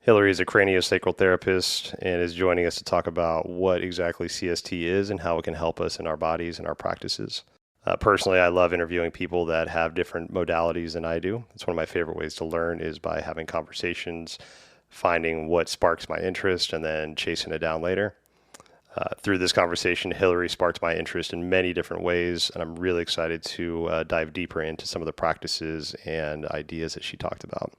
Hilary is a craniosacral therapist and is joining us to talk about what exactly CST is and how it can help us in our bodies and our practices. Personally, I love interviewing people that have different modalities than I do. It's one of my favorite ways to learn is by having conversations, finding what sparks my interest, and then chasing it down later. Through this conversation, Hilary sparked my interest in many different ways, and I'm really excited to dive deeper into some of the practices and ideas that she talked about.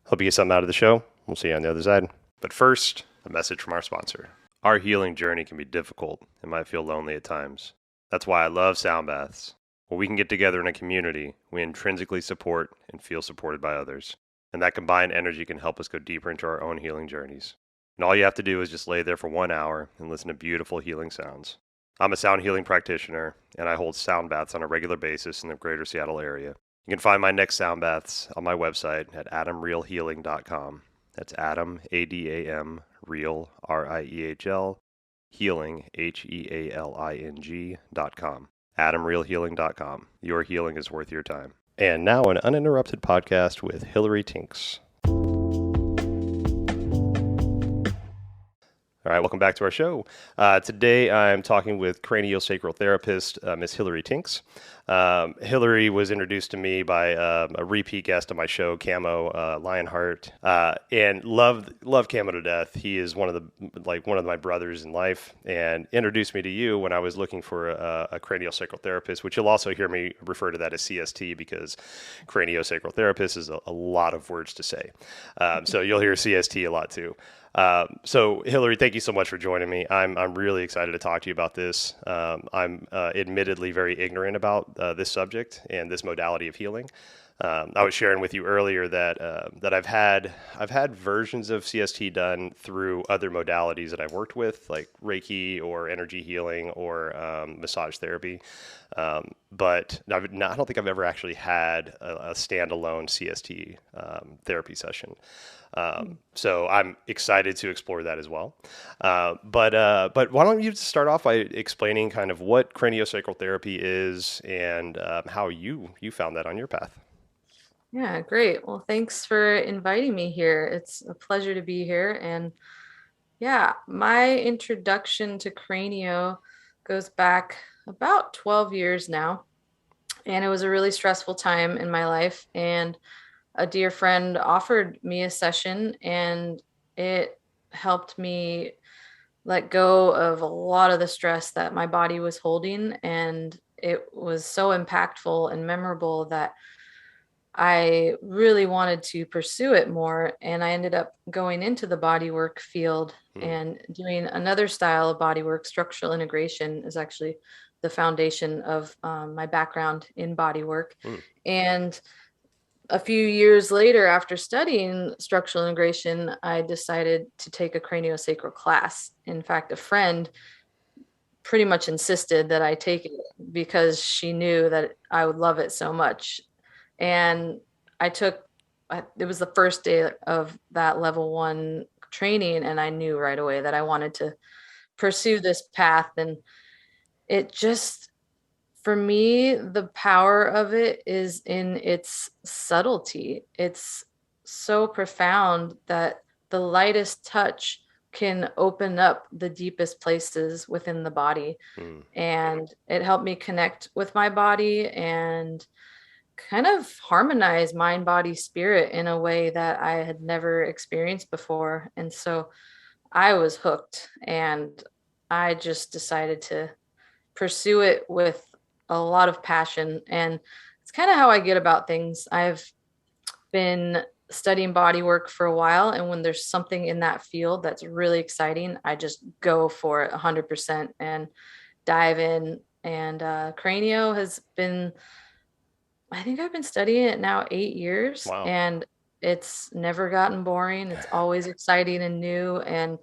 Hope you get something out of the show. We'll see you on the other side. But first, a message from our sponsor. Our healing journey can be difficult and might feel lonely at times. That's why I love sound baths. Where we can get together in a community, we intrinsically support and feel supported by others. And that combined energy can help us go deeper into our own healing journeys. And all you have to do is just lay there for 1 hour and listen to beautiful healing sounds. I'm a sound healing practitioner, and I hold sound baths on a regular basis in the greater Seattle area. You can find my next sound baths on my website at adamrealhealing.com. That's Adam, A-D-A-M, Real, R-I-E-H-L, Healing, Healing.com. adamrealhealing.com. Your healing is worth your time. And now an uninterrupted podcast with Hilary Tynx. All right, welcome back to our show. Today I'm talking with Craniosacral Therapist, Miss Hilary Tynx. Hilary was introduced to me by a repeat guest on my show, Camo Lionheart, and love Camo to death. He is one of my brothers in life, and introduced me to you when I was looking for a craniosacral therapist, which you'll also hear me refer to that as CST because craniosacral therapist is a lot of words to say. So you'll hear CST a lot too. So Hilary, thank you so much for joining me. I'm really excited to talk to you about this. I'm admittedly very ignorant about this subject and this modality of healing. I was sharing with you earlier that I've had versions of CST done through other modalities that I've worked with, like Reiki or energy healing or massage therapy. But I don't think I've ever actually had a standalone CST therapy session. So I'm excited to explore that as well. But why don't you start off by explaining kind of what craniosacral therapy is and how you found that on your path? Yeah, great. Well, thanks for inviting me here. It's a pleasure to be here. And yeah, my introduction to Cranio goes back about 12 years now. And it was a really stressful time in my life. And a dear friend offered me a session, and it helped me let go of a lot of the stress that my body was holding. And it was so impactful and memorable that I really wanted to pursue it more. And I ended up going into the bodywork field Hmm. and doing another style of bodywork. Structural integration is actually the foundation of my background in bodywork. Hmm. And a few years later, after studying structural integration, I decided to take a craniosacral class. In fact, a friend pretty much insisted that I take it because she knew that I would love it so much. And I took, it was the first day of that level 1 training, and I knew right away that I wanted to pursue this path. And it just, for me, the power of it is in its subtlety. It's so profound that the lightest touch can open up the deepest places within the body. Hmm. And it helped me connect with my body and kind of harmonize mind, body, spirit in a way that I had never experienced before. And so I was hooked, and I just decided to pursue it with a lot of passion. And it's kind of how I get about things. I've been studying body work for a while, and when there's something in that field that's really exciting, I just go for it 100% and dive in. And Cranio has been, I think I've been studying it now 8 years, Wow. and it's never gotten boring. It's always exciting and new. And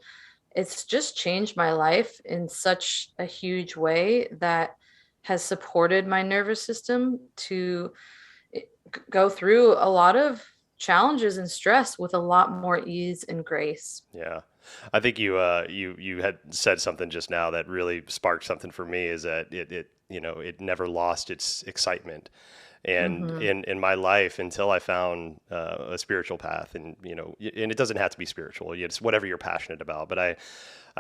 it's just changed my life in such a huge way that has supported my nervous system to go through a lot of challenges and stress with a lot more ease and grace. Yeah. I think you had said something just now that really sparked something for me is that it never lost its excitement. And Mm-hmm. in my life, until I found a spiritual path, and and it doesn't have to be spiritual, it's whatever you're passionate about. But I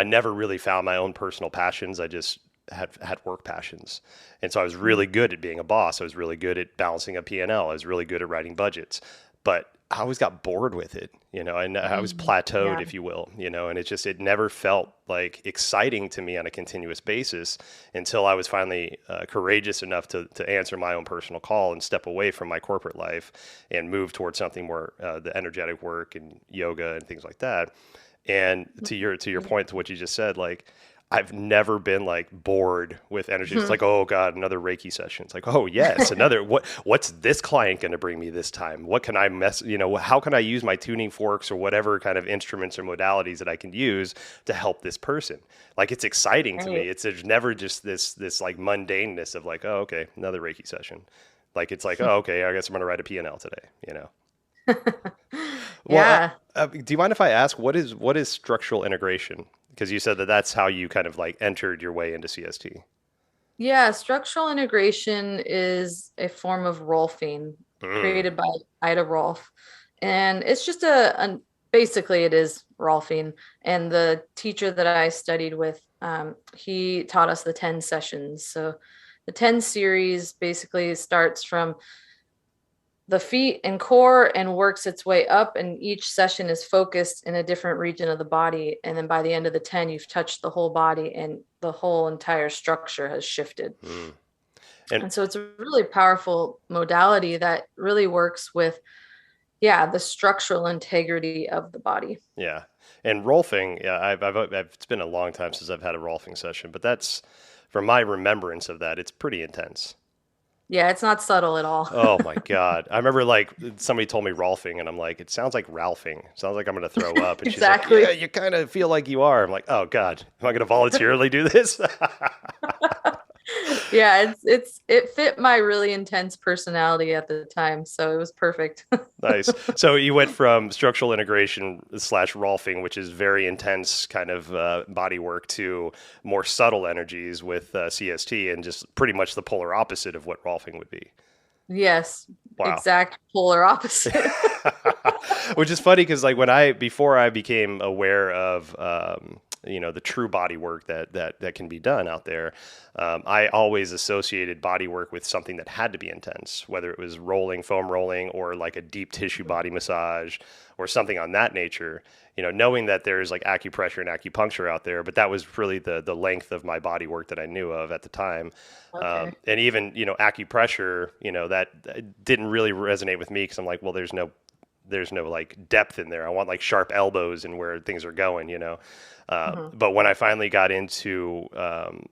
never really found my own personal passions. I just had work passions. And so I was really good at being a boss. I was really good at balancing a P&L. I was really good at writing budgets. But I always got bored with it, and I was Mm-hmm. plateaued, Yeah. if you will, and it never felt like exciting to me on a continuous basis until I was finally courageous enough to answer my own personal call and step away from my corporate life and move towards something more the energetic work and yoga and things like that. And to your point, to what you just said, like I've never been like bored with energy. It's Mhm. like, oh God, another Reiki session. It's like, oh yes, another what's this client going to bring me this time? What can I how can I use my tuning forks or whatever kind of instruments or modalities that I can use to help this person? Like it's exciting to Right. me. There's never just this like mundaneness of like, oh okay, another Reiki session. Like it's like, oh okay, I guess I'm going to write a P&L today. Well, Yeah. do you mind if I ask what is structural integration? Because you said that that's how you kind of like entered your way into CST. Yeah. Structural integration is a form of Rolfing Mm, created by Ida Rolf. And it's just basically it is Rolfing. And the teacher that I studied with, he taught us the 10 sessions. So the 10 series basically starts from the feet and core and works its way up, and each session is focused in a different region of the body, and then by the end of the 10 you've touched the whole body and the whole entire structure has shifted. mm. And And so it's a really powerful modality that really works with, yeah, the structural integrity of the body. yeah, and Rolfing, yeah, it's been a long time since I've had a Rolfing session, but that's from my remembrance of that, it's pretty intense. Yeah, it's not subtle at all. Oh my God. I remember like somebody told me Rolfing and I'm like, it sounds like Ralphing. It sounds like I'm going to throw up. And she's like, yeah, Exactly. you kind of feel like you are. I'm like, oh God, am I going to voluntarily do this? Yeah, it fit my really intense personality at the time, so it was perfect. Nice. So you went from structural integration slash Rolfing, which is very intense kind of body work, to more subtle energies with CST, and just pretty much the polar opposite of what Rolfing would be. Yes, Wow. exact polar opposite. Which is funny because like before I became aware of the true body work that can be done out there, I always associated body work with something that had to be intense, whether it was rolling, foam rolling, or like a deep tissue body massage or something on that nature. Knowing that there's like acupressure and acupuncture out there, but that was really the length of my body work that I knew of at the time. Okay. And even acupressure, that didn't really resonate with me because I'm like, well, there's no like depth in there. I want like sharp elbows and where things are going. Mhm. But when I finally got into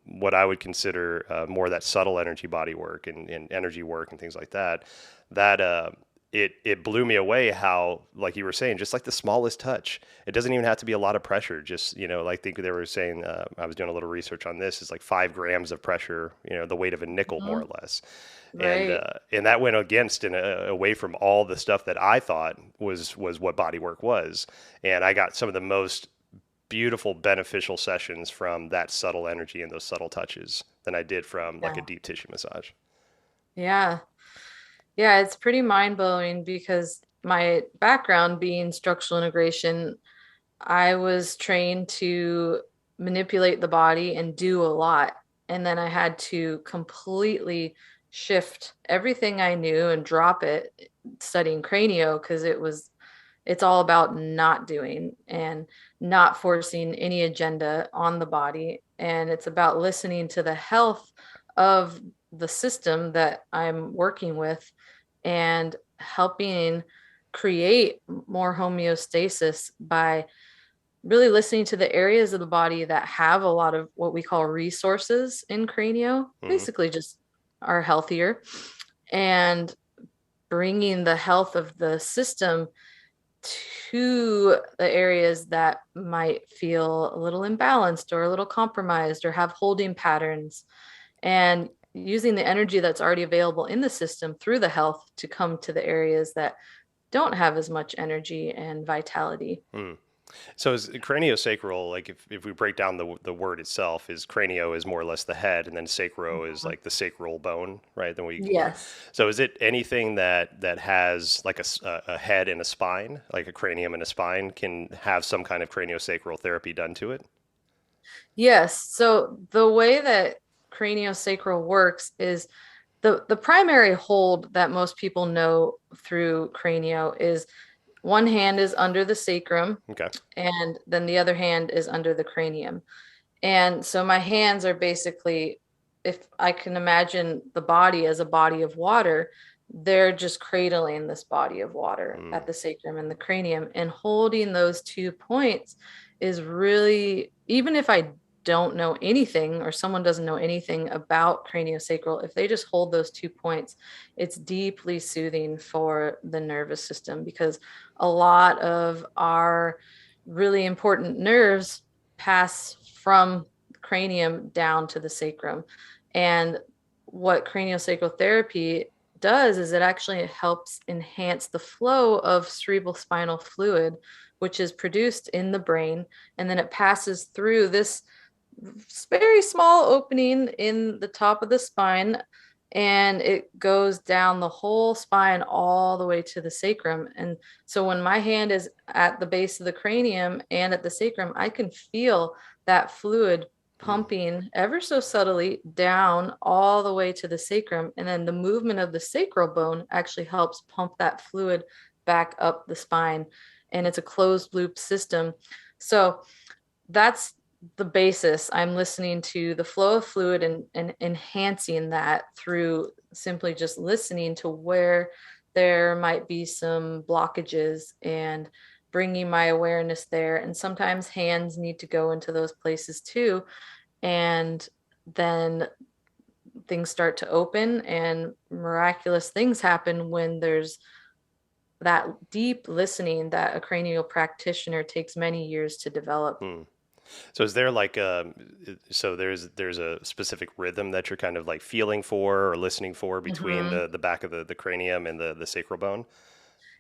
what I would consider more that subtle energy body work and energy work and things like that, that it blew me away how, like you were saying, just like the smallest touch. It doesn't even have to be a lot of pressure. Just like I think they were saying, I was doing a little research on this. Is like 5 grams of pressure, the weight of a nickel, more or Mhm. less, and Right. that went against and away from all the stuff that I thought was what body work was. And I got some of the most beautiful, beneficial sessions from that subtle energy and those subtle touches than I did from like a Yeah. deep tissue massage. Yeah. Yeah, it's pretty mind-blowing because my background being structural integration, I was trained to manipulate the body and do a lot. And then I had to completely shift everything I knew and drop it studying cranio because it's all about not doing and not forcing any agenda on the body. And it's about listening to the health of the system that I'm working with and helping create more homeostasis by really listening to the areas of the body that have a lot of what we call resources in cranio, Hmm. basically just are healthier, and bringing the health of the system to the areas that might feel a little imbalanced or a little compromised or have holding patterns, and using the energy that's already available in the system through the health to come to the areas that don't have as much energy and vitality. Hmm. So is craniosacral, like if we break down the word itself, is cranio is more or less the head, and then sacro is Mhm. like the sacral bone, right? Then we Yes. so is it anything that has like a head and a spine, like a cranium and a spine, can have some kind of craniosacral therapy done to it? Yes. So the way that craniosacral works is the primary hold that most people know through cranio is one hand is under the sacrum Okay. and then the other hand is under the cranium. And so my hands are basically, if I can imagine the body as a body of water, they're just cradling this body of water Mm. at the sacrum and the cranium. And holding those 2 points is really, even if I don't know anything or someone doesn't know anything about craniosacral, if they just hold those 2 points, it's deeply soothing for the nervous system because a lot of our really important nerves pass from cranium down to the sacrum. And what craniosacral therapy does is it actually helps enhance the flow of cerebral spinal fluid, which is produced in the brain. And then it passes through this very small opening in the top of the spine and it goes down the whole spine all the way to the sacrum. And so when my hand is at the base of the cranium and at the sacrum, I can feel that fluid Mm. pumping ever so subtly down all the way to the sacrum. And then the movement of the sacral bone actually helps pump that fluid back up the spine. And it's a closed loop system. So that's the basis. I'm listening to the flow of fluid and enhancing that through simply just listening to where there might be some blockages and bringing my awareness there. And sometimes hands need to go into those places too. And then things start to open and miraculous things happen when there's that deep listening that a cranial practitioner takes many years to develop. Mm. So is there like so there's a specific rhythm that you're kind of like feeling for or listening for between Mhm. the back of the cranium and the sacral bone?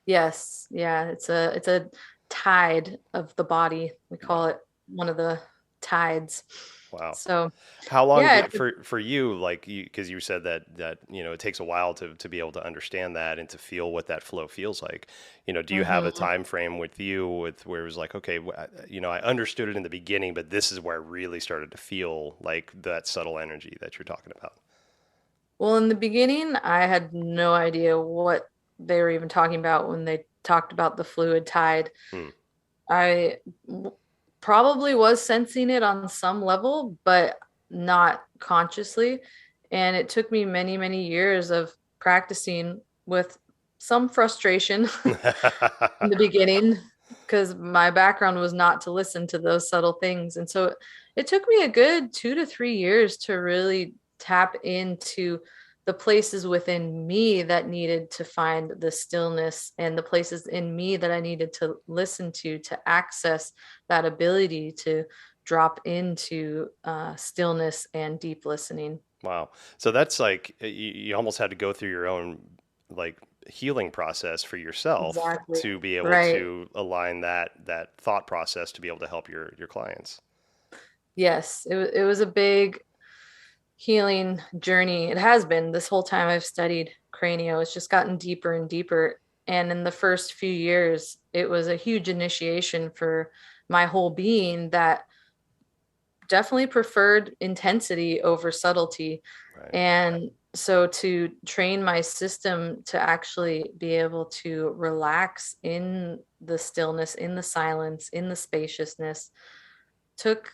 Yes, yeah, it's a tide of the body. We call Wow. it one of the tides. Wow. So, How long yeah, did for you, like you, because you said that it takes a while to be able to understand that and to feel what that flow feels like. Do you have a mhm. time frame with you with where it was like, okay, I understood it in the beginning, but this is where I really started to feel like that subtle energy that you're talking about. Well, in the beginning, I had no idea what they were even talking about when they talked about the fluid tide. Hmm. I probably was sensing it on some level, but not consciously. And it took me many, many years of practicing with some frustration in the beginning because my background was not to listen to those subtle things. And so it took me a good 2 to 3 years to really tap into the places within me that needed to find the stillness and the places in me that I needed to listen to access that ability to drop into stillness and deep listening. Wow. So that's like you almost had to go through your own like healing process for yourself Exactly. to be able Right. to align that thought process to be able to help your clients. Yes. It was a big healing journey. It has been this whole time I've studied cranio. It's just gotten deeper and deeper. And in the first few years, it was a huge initiation for my whole being that definitely preferred intensity over subtlety. Right. And so to train my system to actually be able to relax in the stillness, in the silence, in the spaciousness took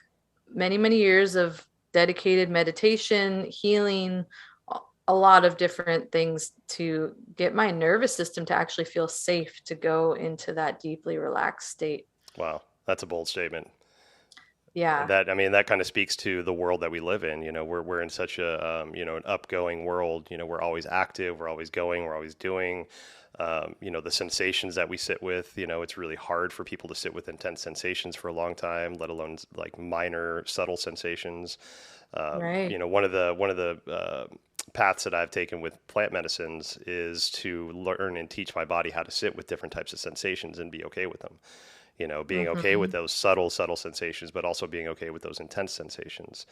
many, many years of dedicated meditation, healing, a lot of different things to get my nervous system to actually feel safe to go into that deeply relaxed state. Wow. That's a bold statement. Yeah, That I mean, that kind of speaks to the world that we live in. We're in such a an upgoing world. We're always active, we're always going, we're always doing. The sensations that we sit with. It's really hard for people to sit with intense sensations for a long time, let alone like minor, subtle sensations. right. One of the paths that I've taken with plant medicines is to learn and teach my body how to sit with different types of sensations and be okay with them. being okay with Hmm. those subtle sensations, but also being okay with those intense sensations.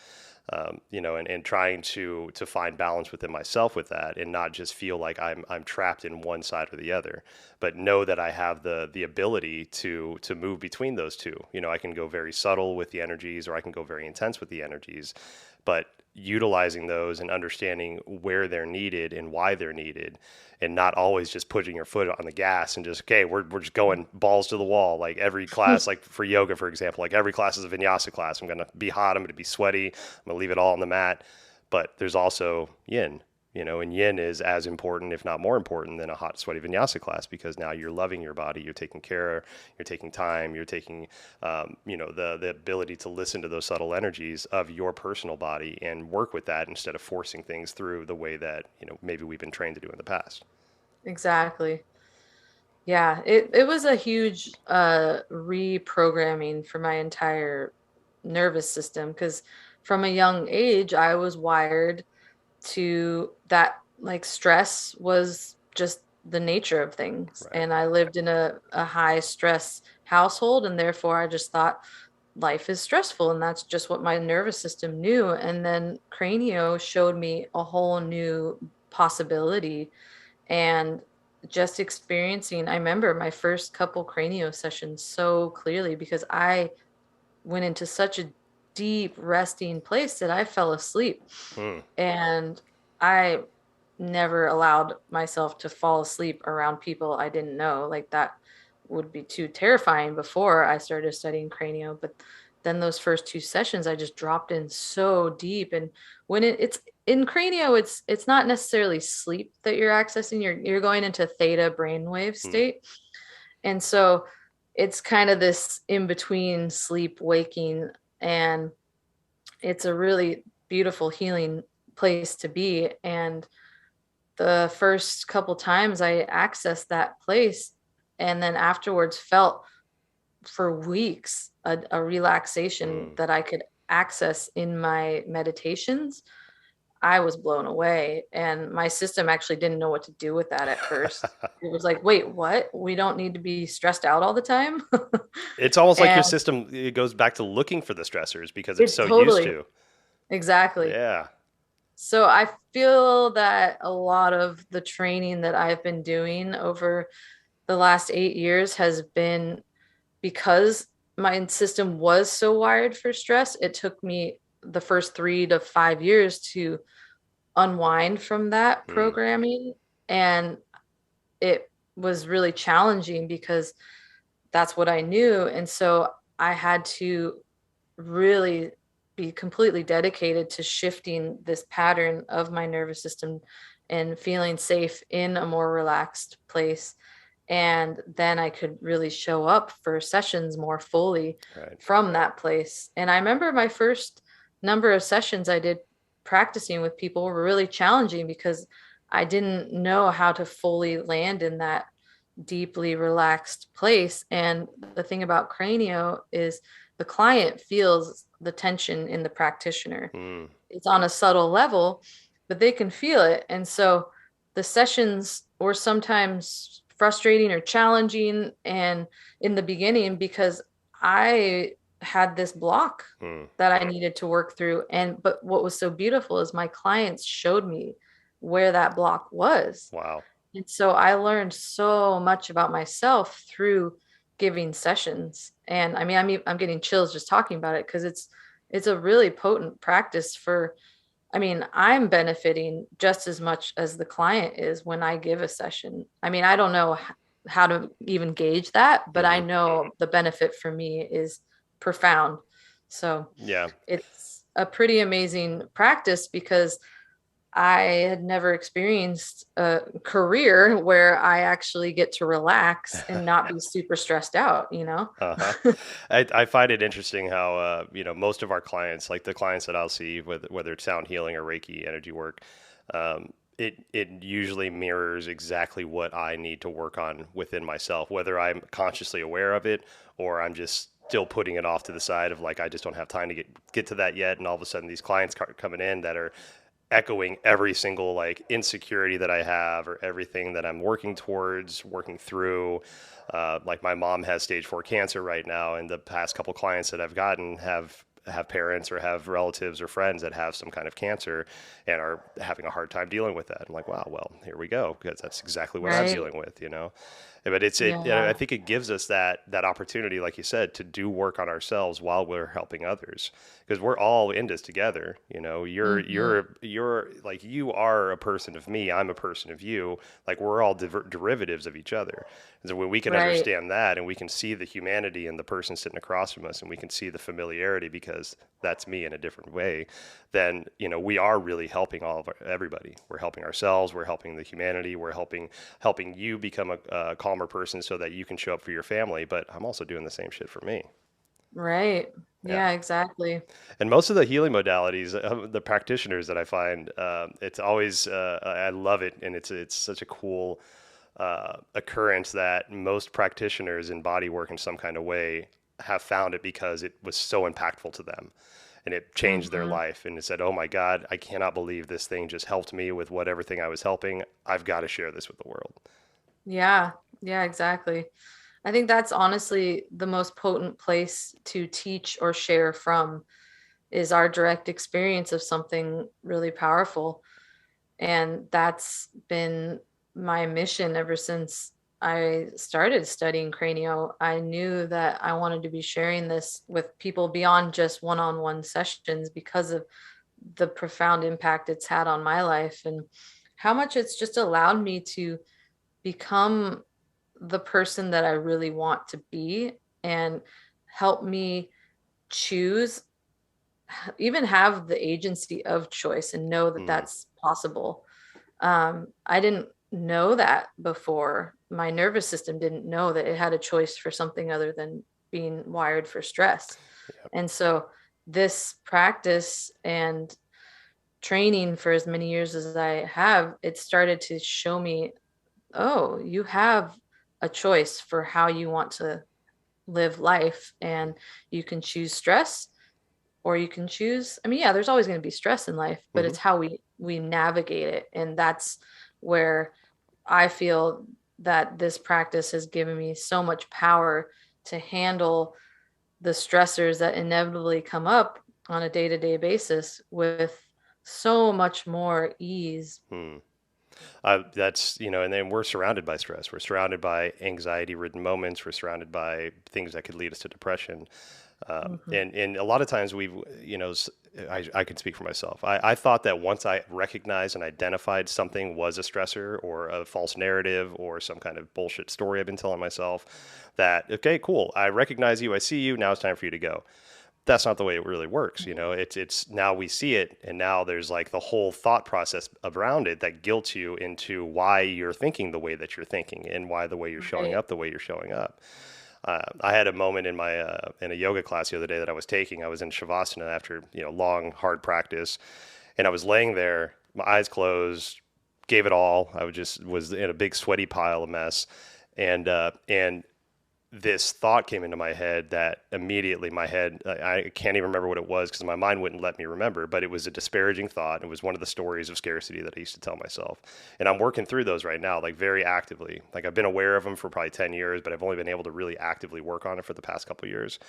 And trying to find balance within myself with that, and not just feel like I'm trapped in one side or the other, but know that I have the ability to move between those two. I can go very subtle with the energies, or I can go very intense with the energies, but utilizing those and understanding where they're needed and why they're needed, and not always just putting your foot on the gas and just, okay, we're just going balls to the wall. Like every class, like for yoga, for example, like every class is a vinyasa class. I'm going to be hot. I'm going to be sweaty. I'm going to leave it all on the mat. But there's also yin, and yin is as important, if not more important, than a hot, sweaty vinyasa class, because now you're loving your body, you're taking care, you're taking time, you're taking, the ability to listen to those subtle energies of your personal body and work with that instead of forcing things through the way that, maybe we've been trained to do in the past. Exactly. Yeah, it was a huge reprogramming for my entire nervous system because from a young age I was wired to that, like stress was just the nature of things. Right. And I lived in a high stress household, and therefore I just thought life is stressful, and that's just what my nervous system knew. And then Cranio showed me a whole new possibility, and just experiencing, I remember my first couple Cranio sessions so clearly because I went into such a deep resting place that I fell asleep. Hmm. And I never allowed myself to fall asleep around people I didn't know. Like that would be too terrifying before I started studying Cranio. But then those first two sessions, I just dropped in so deep. And when it's in Cranio, it's not necessarily sleep that you're accessing. You're going into theta brainwave Hmm. state. And so it's kind of this in between sleep, waking, and it's a really beautiful healing place to be. And the first couple times I accessed that place, and then afterwards felt for weeks a relaxation Hmm. that I could access in my meditations. I was blown away, and my system actually didn't know what to do with that at first. It was like, wait, what? We don't need to be stressed out all the time. It's almost like your And system, it goes back to looking for the stressors because it's it so used totally, to. exactly. Yeah. So I feel that a lot of the training that I've been doing over the last 8 years has been because my system was so wired for stress. It took me the first 3 to 5 years to unwind from that Hmm. programming. And it was really challenging because that's what I knew. And so I had to really be completely dedicated to shifting this pattern of my nervous system and feeling safe in a more relaxed place. And then I could really show up for sessions more fully Right. from that place. And I remember my first number of sessions I did practicing with people were really challenging because I didn't know how to fully land in that deeply relaxed place. And the thing about Cranio is the client feels the tension in the practitioner. Hmm. It's on a subtle level, but they can feel it. And so the sessions were sometimes frustrating or challenging and in the beginning because I had this block Hmm. that I needed to work through. And but what was so beautiful is my clients showed me where that block was. Wow. And so I learned so much about myself through giving sessions. And I mean, I'm getting chills just talking about it because it's a really potent practice for, I mean, I'm benefiting just as much as the client is when I give a session. I mean, I don't know how to even gauge that, but I Hmm. know the benefit for me is profound. So Yeah. it's a pretty amazing practice because I had never experienced a career where I actually get to relax and not be super stressed out, you know? Uh-huh. I find it interesting how, most of our clients, like the clients that I'll see, whether it's sound healing or Reiki energy work, it usually mirrors exactly what I need to work on within myself, whether I'm consciously aware of it or I'm just still putting it off to the side of, like, I just don't have time to get to that yet. And all of a sudden these clients coming in that are echoing every single like insecurity that I have or everything that I'm working towards, working through. Like my mom has stage 4 cancer right now, and the past couple clients that I've gotten have parents or have relatives or friends that have some kind of cancer and are having a hard time dealing with that. I'm like, wow, well, here we go, because that's exactly what I'm Right. dealing with, you know. But I Yeah. think it gives us that opportunity, like you said, to do work on ourselves while we're helping others, because we're all in this together. You know, Hmm. you're like, you are a person of me, I'm a person of you. Like we're all derivatives of each other. And so when we can Right. understand that, and we can see the humanity in the person sitting across from us, and we can see the familiarity because that's me in a different way, then we are really helping everybody. We're helping ourselves. We're helping the humanity. We're helping you become a calmer person so that you can show up for your family. But I'm also doing the same shit for me. Right. Yeah. Yeah, exactly. And most of the healing modalities, the practitioners that I find, it's always I love it, and it's such a cool occurrence that most practitioners in body work in some kind of way have found it because it was so impactful to them, and it changed their Hmm. life. And it said, "Oh my God, I cannot believe this thing just helped me with whatever thing I was helping. I've got to share this with the world." Yeah. Yeah, exactly. I think that's honestly the most potent place to teach or share from is our direct experience of something really powerful. And that's been my mission ever since I started studying cranio. I knew that I wanted to be sharing this with people beyond just one-on-one sessions because of the profound impact it's had on my life and how much it's just allowed me to become the person that I really want to be and help me choose, even have the agency of choice and know that Mm, that's possible. I didn't know that before. My nervous system didn't know that it had a choice for something other than being wired for stress. yep. And so this practice and training for as many years as I have, it started to show me, oh, you have a choice for how you want to live life, and you can choose stress or you can choose, I mean, yeah, there's always going to be stress in life, but Hmm. it's how we navigate it. And that's where I feel that this practice has given me so much power to handle the stressors that inevitably come up on a day-to-day basis with so much more ease. Hmm. That's, and then we're surrounded by stress. We're surrounded by anxiety-ridden moments. We're surrounded by things that could lead us to depression. Hmm. And a lot of times I can speak for myself. I thought that once I recognized and identified something was a stressor or a false narrative or some kind of bullshit story I've been telling myself, that, okay, cool, I recognize you, I see you, now it's time for you to go. That's not the way it really works. It's now we see it, and now there's like the whole thought process around it that guilts you into why you're thinking the way that you're thinking and why the way you're showing Right. up the way you're showing up. I had a moment in my in a yoga class the other day that I was taking. I was in shavasana after long hard practice, and I was laying there, my eyes closed, gave it all. I was in a big sweaty pile of mess, and this thought came into my head that immediately my head, I can't even remember what it was because my mind wouldn't let me remember, but it was a disparaging thought. It was one of the stories of scarcity that I used to tell myself. And I'm working through those right now, like very actively. Like I've been aware of them for probably 10 years, but I've only been able to really actively work on it for the past couple of years.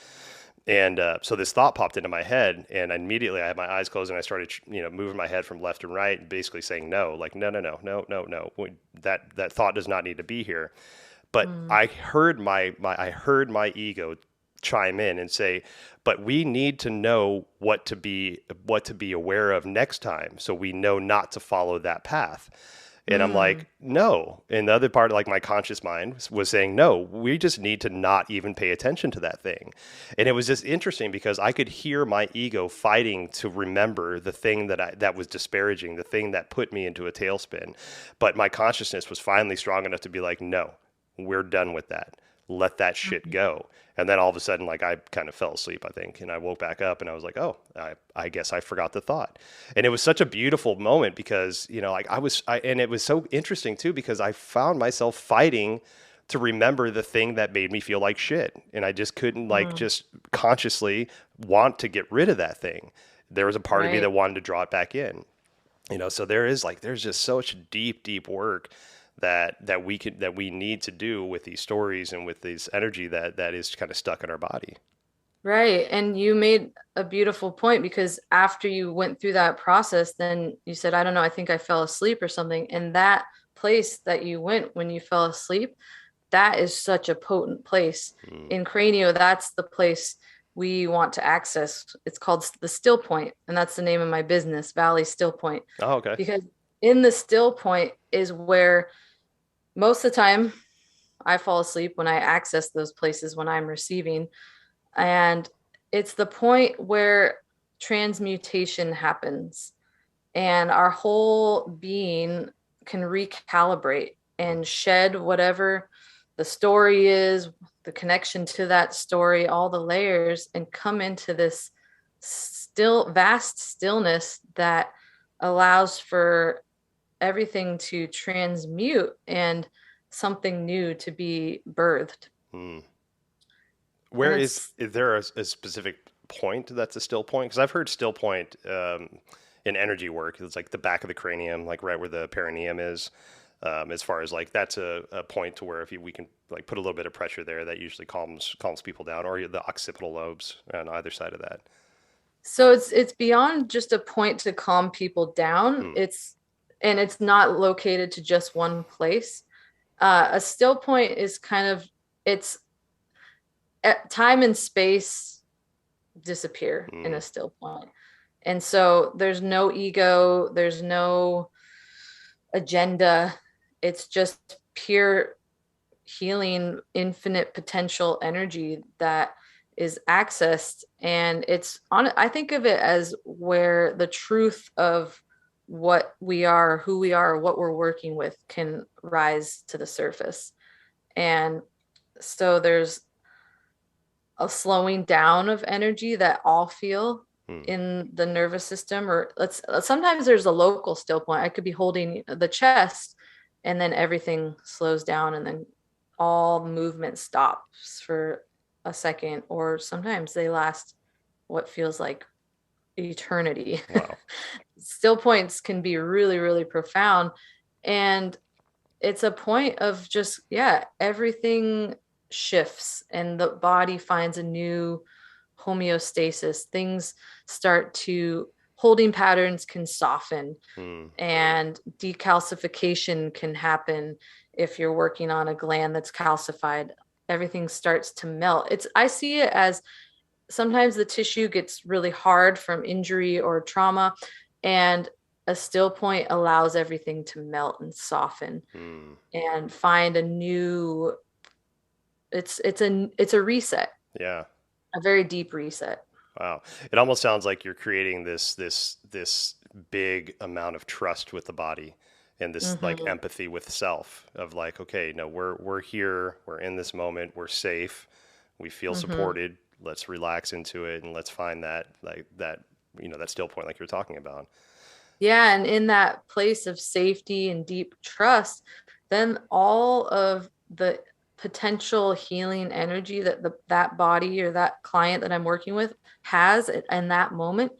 And so this thought popped into my head, and immediately I had my eyes closed and I started, moving my head from left and right, and basically saying no, like no, no, no, no, no, no. That thought does not need to be here. But Mm. I heard my ego chime in and say, but we need to know what to be aware of next time so we know not to follow that path. And I'm Mm. like, no. And the other part, like my conscious mind, was saying, no, we just need to not even pay attention to that thing. And it was just interesting because I could hear my ego fighting to remember the thing that was disparaging, the thing that put me into a tailspin. But my consciousness was finally strong enough to be like, no, we're done with that. Let that shit Mhm. go. And then all of a sudden, like I kind of fell asleep, I think, and I woke back up and I was like, oh, I guess I forgot the thought. And it was such a beautiful moment because, like and it was so interesting too, because I found myself fighting to remember the thing that made me feel like shit. And I just couldn't like Mm. just consciously want to get rid of that thing. There was a part of me Right. that wanted to draw it back in. So there's just such deep work that we need to do with these stories and with this energy that is kind of stuck in our body. Right. And you made a beautiful point because after you went through that process, then you said, I don't know, I think I fell asleep or something. And that place that you went when you fell asleep, that is such a potent place. Mm. In Cranio, that's the place we want to access. It's called the still point, and that's the name of my business, Valley Still Point. Oh, okay. Because in the still point is where most of the time I fall asleep when I access those places when I'm receiving. And it's the point where transmutation happens and our whole being can recalibrate and shed whatever the story is, the connection to that story, all the layers, and come into this still vast stillness that allows for everything to transmute and something new to be birthed. Mm. And Where it's is there a specific point that's a still point? Because I've heard still point in energy work. It's like the back of the cranium, like right where the perineum is. As far as like that's a point to where we can like put a little bit of pressure there, that usually calms people down, or the occipital lobes on either side of that. so it's beyond just a point to calm people down. Mm. It's not located to just one place. A still point is kind of it's time and space disappear in Mm. a still point. And so there's no ego, there's no agenda. It's just pure healing, infinite potential energy that is accessed. And it's on, I think of it as where the truth of what we are, who we are, what we're working with can rise to the surface. And so there's a slowing down of energy that all feel Mm. in the nervous system. Or let's sometimes there's a local still point. I could be holding the chest and then everything slows down and then all movement stops for a second, or sometimes they last what feels like eternity. Wow. Still points can be really, really profound. And it's a point of just, yeah, everything shifts and the body finds a new homeostasis. Things start to, holding patterns can soften Mm. and decalcification can happen. If you're working on a gland that's calcified, everything starts to melt. I see it as sometimes the tissue gets really hard from injury or trauma, and a still point allows everything to melt and soften Mm. and find a new, it's a reset, Yeah. a very deep reset. Wow. It almost sounds like you're creating this big amount of trust with the body and this like Mm-hmm. empathy with self of like, okay, no, we're here, we're in this moment, we're safe, we feel Mm-hmm. supported. Let's relax into it and let's find that like that that still point like you're talking about. Yeah, and in that place of safety and deep trust, then all of the potential healing energy that that body or that client that I'm working with has in that moment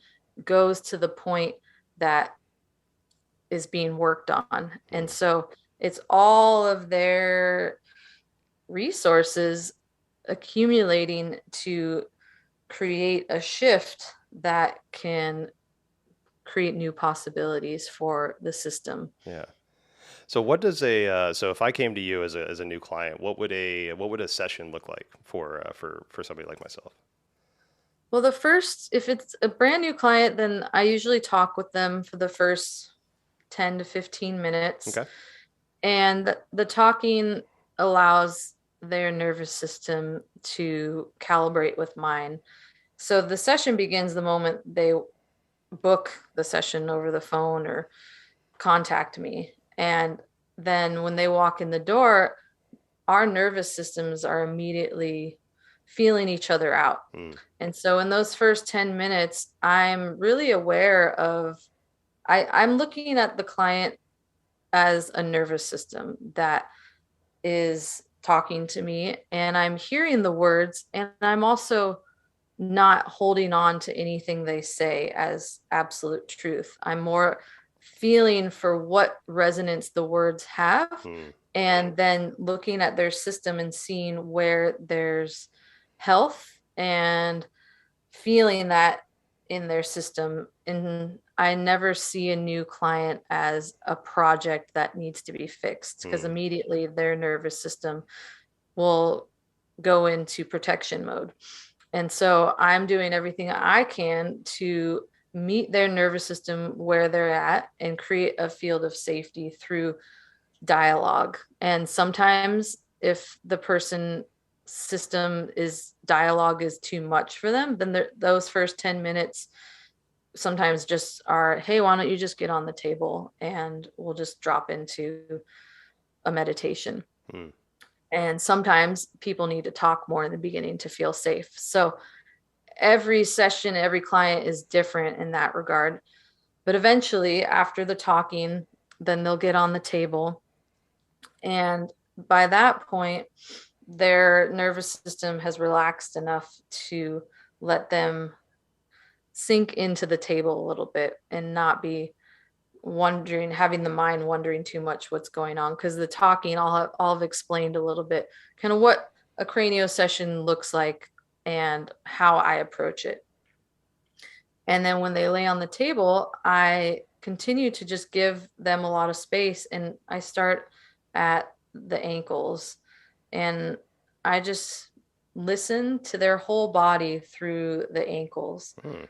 goes to the point that is being worked on. And Mm. so it's all of their resources accumulating to create a shift that can create new possibilities for the system. Yeah. So what does so if I came to you as a new client, what would a session look like for somebody like myself? Well, if it's a brand new client, then I usually talk with them for the first 10 to 15 minutes. Okay. And the talking allows their nervous system to calibrate with mine. So the session begins the moment they book the session over the phone or contact me. And then when they walk in the door, our nervous systems are immediately feeling each other out. Mm. And so in those first 10 minutes, I'm really aware of, I'm looking at the client as a nervous system that is talking to me, and I'm hearing the words, and I'm also not holding on to anything they say as absolute truth. I'm more feeling for what resonance the words have, Mm. and then looking at their system and seeing where there's health and feeling that in their system. And I never see a new client as a project that needs to be fixed, because Mm. immediately their nervous system will go into protection mode. And so I'm doing everything I can to meet their nervous system where they're at and create a field of safety through dialogue. And sometimes if the person system is dialogue is too much for them, then those first 10 minutes sometimes just are, hey, why don't you just get on the table and we'll just drop into a meditation. Mm. And sometimes people need to talk more in the beginning to feel safe. So every session, every client is different in that regard. But eventually, after the talking, then they'll get on the table. And by that point, their nervous system has relaxed enough to let them sink into the table a little bit and not be wondering, having the mind wondering too much what's going on. Because the talking, I'll have explained a little bit kind of what a cranio session looks like and how I approach it. And then when they lay on the table, I continue to just give them a lot of space. And I start at the ankles and I just listen to their whole body through the ankles. Mm.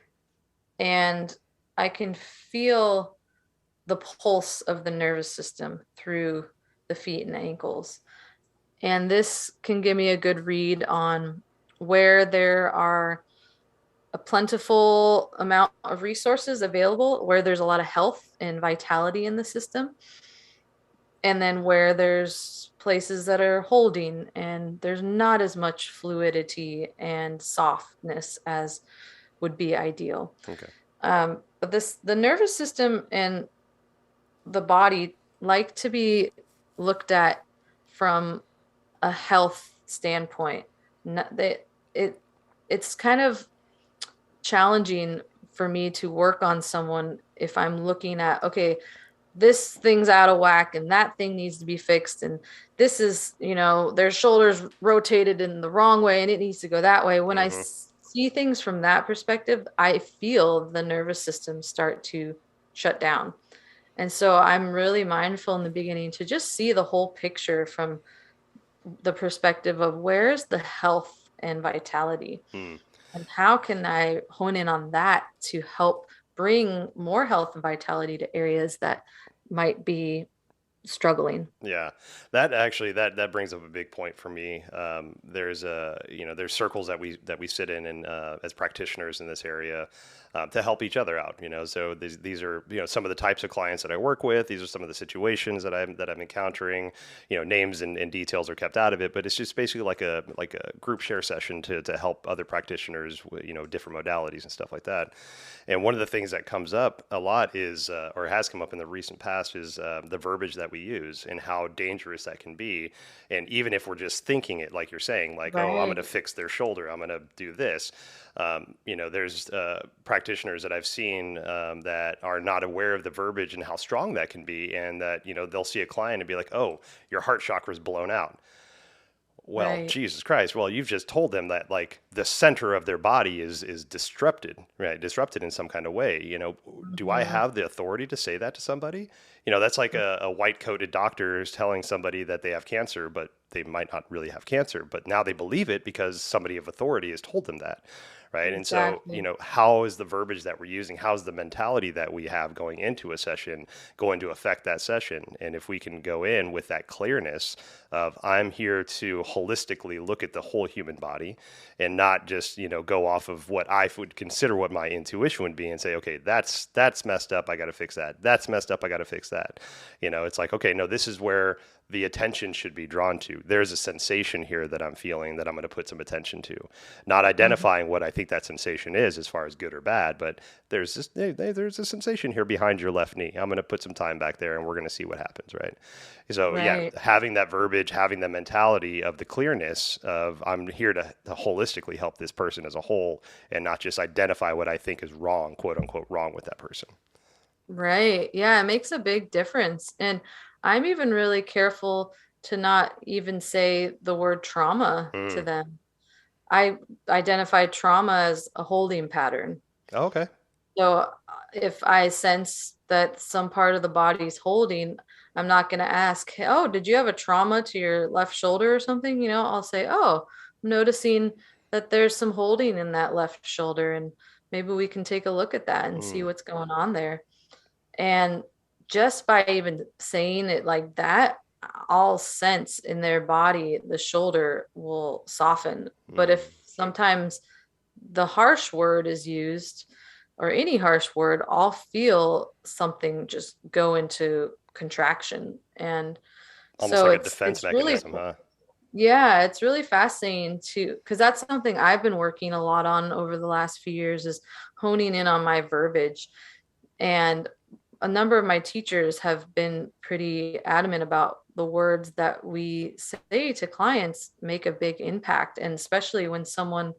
And I can feel the pulse of the nervous system through the feet and ankles. And this can give me a good read on where there are a plentiful amount of resources available, where there's a lot of health and vitality in the system, and then where there's places that are holding and there's not as much fluidity and softness as would be ideal. Okay. But the nervous system and the body like to be looked at from a health standpoint. It's kind of challenging for me to work on someone if I'm looking at, okay, this thing's out of whack and that thing needs to be fixed, and this is, their shoulders rotated in the wrong way and it needs to go that way. When I Mm-hmm. see things from that perspective, I feel the nervous system start to shut down. And so I'm really mindful in the beginning to just see the whole picture from the perspective of where's the health and vitality, Mm. and how can I hone in on that to help bring more health and vitality to areas that might be struggling. Yeah, that actually that brings up a big point for me. There's there's circles that we sit in and as practitioners in this area to help each other out. So these are some of the types of clients that I work with. These are some of the situations that I'm encountering. Names and details are kept out of it, but it's just basically like a group share session to help other practitioners with different modalities and stuff like that. And one of the things that comes up a lot is, or has come up in the recent past, is the verbiage that we use and how dangerous that can be. And even if we're just thinking it, like you're saying, like, oh, I'm going to Right. fix their shoulder, I'm going to do this. There's practitioners that I've seen that are not aware of the verbiage and how strong that can be. And that, they'll see a client and be like, oh, your heart chakra is blown out. Well, Right. Jesus Christ. Well, you've just told them that like the center of their body is disrupted, right? Disrupted in some kind of way. Do I Mhm. have the authority to say that to somebody? That's like a white coated doctor is telling somebody that they have cancer, but they might not really have cancer. But now they believe it because somebody of authority has told them that. Right. And so, Exactly. how is the verbiage that we're using? How's the mentality that we have going into a session going to affect that session? And if we can go in with that clearness of I'm here to holistically look at the whole human body and not just, go off of what I would consider what my intuition would be and say, okay, that's messed up. I got to fix that. That's messed up. I got to fix that. It's like, okay, no, this is where the attention should be drawn to. There's a sensation here that I'm feeling that I'm going to put some attention to. Not Mhm. identifying what I think that sensation is as far as good or bad, but there's a sensation here behind your left knee. I'm going to put some time back there and we're going to see what happens, right? So yeah, Right. having that verbiage, having the mentality of the clearness of I'm here to holistically help this person as a whole and not just identify what I think is wrong, quote unquote, wrong with that person. Right. Yeah, it makes a big difference. And I'm even really careful to not even say the word trauma to Mm. them. I identify trauma as a holding pattern. Oh, okay. So if I sense that some part of the body's holding, I'm not going to ask, oh, did you have a trauma to your left shoulder or something? I'll say, oh, I'm noticing that there's some holding in that left shoulder, and maybe we can take a look at that and see Mm. what's going on there. And just by even saying it like that, all sense in their body, the shoulder will soften. But Mm. if sometimes the harsh word is used, or any harsh word, I'll feel something just go into contraction. And Almost so like a it's defense it's really, mechanism, huh? yeah, it's really fascinating to, because that's something I've been working a lot on over the last few years, is honing in on my verbiage. And a number of my teachers have been pretty adamant about the words that we say to clients make a big impact. And especially when someone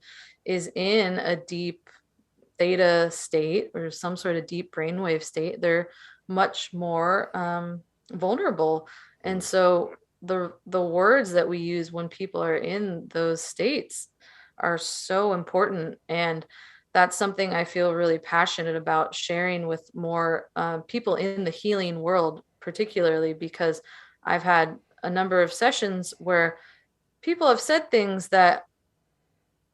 is in a deep theta state or some sort of deep brainwave state, they're much more vulnerable. And Mm. so the words that we use when people are in those states are so important. And that's something I feel really passionate about sharing with more people in the healing world, particularly because I've had a number of sessions where people have said things that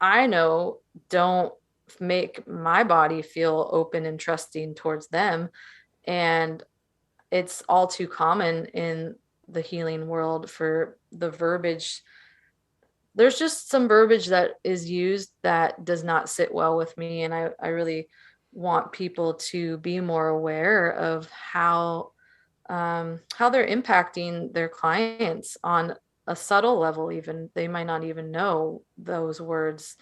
I know don't make my body feel open and trusting towards them. And it's all too common in the healing world for the verbiage. There's just some verbiage that is used that does not sit well with me. And I really want people to be more aware of how they're impacting their clients on a subtle level. Even they might not even know those words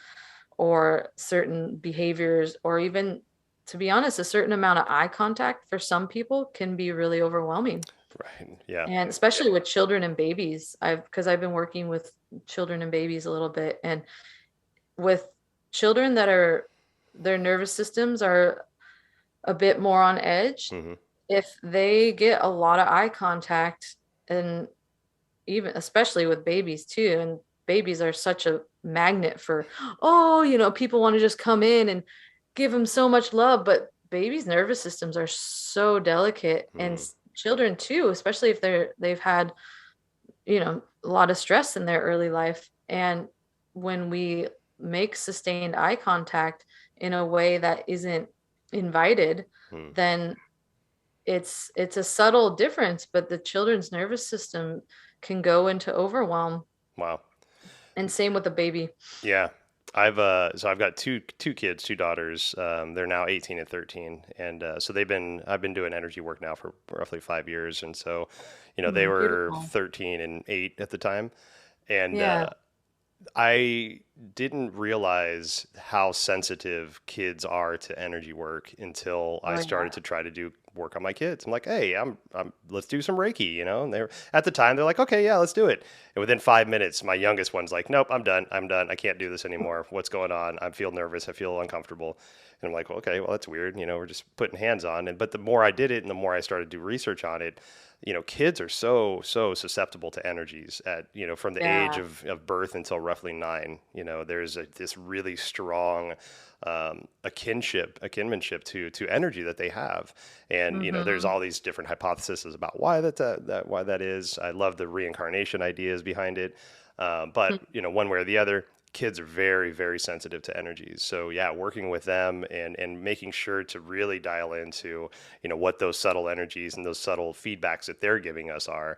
or certain behaviors, or even, to be honest, a certain amount of eye contact for some people can be really overwhelming. Right. Yeah. And especially with children and babies, because I've been working with children and babies a little bit, and with children that are, their nervous systems are a bit more on edge, Hmm. if they get a lot of eye contact, and even especially with babies too, and babies are such a magnet for, oh, people want to just come in and give them so much love, but babies' nervous systems are so delicate, and Mm. children too, especially if they've had, a lot of stress in their early life. And when we make sustained eye contact in a way that isn't invited, Mm. then it's a subtle difference, but the children's nervous system can go into overwhelm. Wow. And same with the baby. Yeah. I've got two kids, two daughters. They're now 18 and 13, and so I've been doing energy work now for roughly 5 years, and so they were Beautiful. 13 and 8 at the time, and Yeah. I didn't realize how sensitive kids are to energy work until I Oh started yeah. to try to do work on my kids. I'm like, hey, let's do some Reiki, And they're at the time they're like, okay, yeah, let's do it. And within 5 minutes, my youngest one's like, nope, I'm done. I'm done. I can't do this anymore. What's going on? I feel nervous. I feel uncomfortable. And I'm like, well, okay, well, that's weird. We're just putting hands on. And but the more I did it, and the more I started to do research on it, kids are so susceptible to energies at, from the age Yeah. of birth until roughly 9. There's this really strong a kinship to energy that they have. And, there's Mm-hmm. all these different hypotheses about why why that is. I love the reincarnation ideas behind it. But, one way or the other, kids are very, very sensitive to energies. So yeah, working with them and making sure to really dial into, what those subtle energies and those subtle feedbacks that they're giving us are,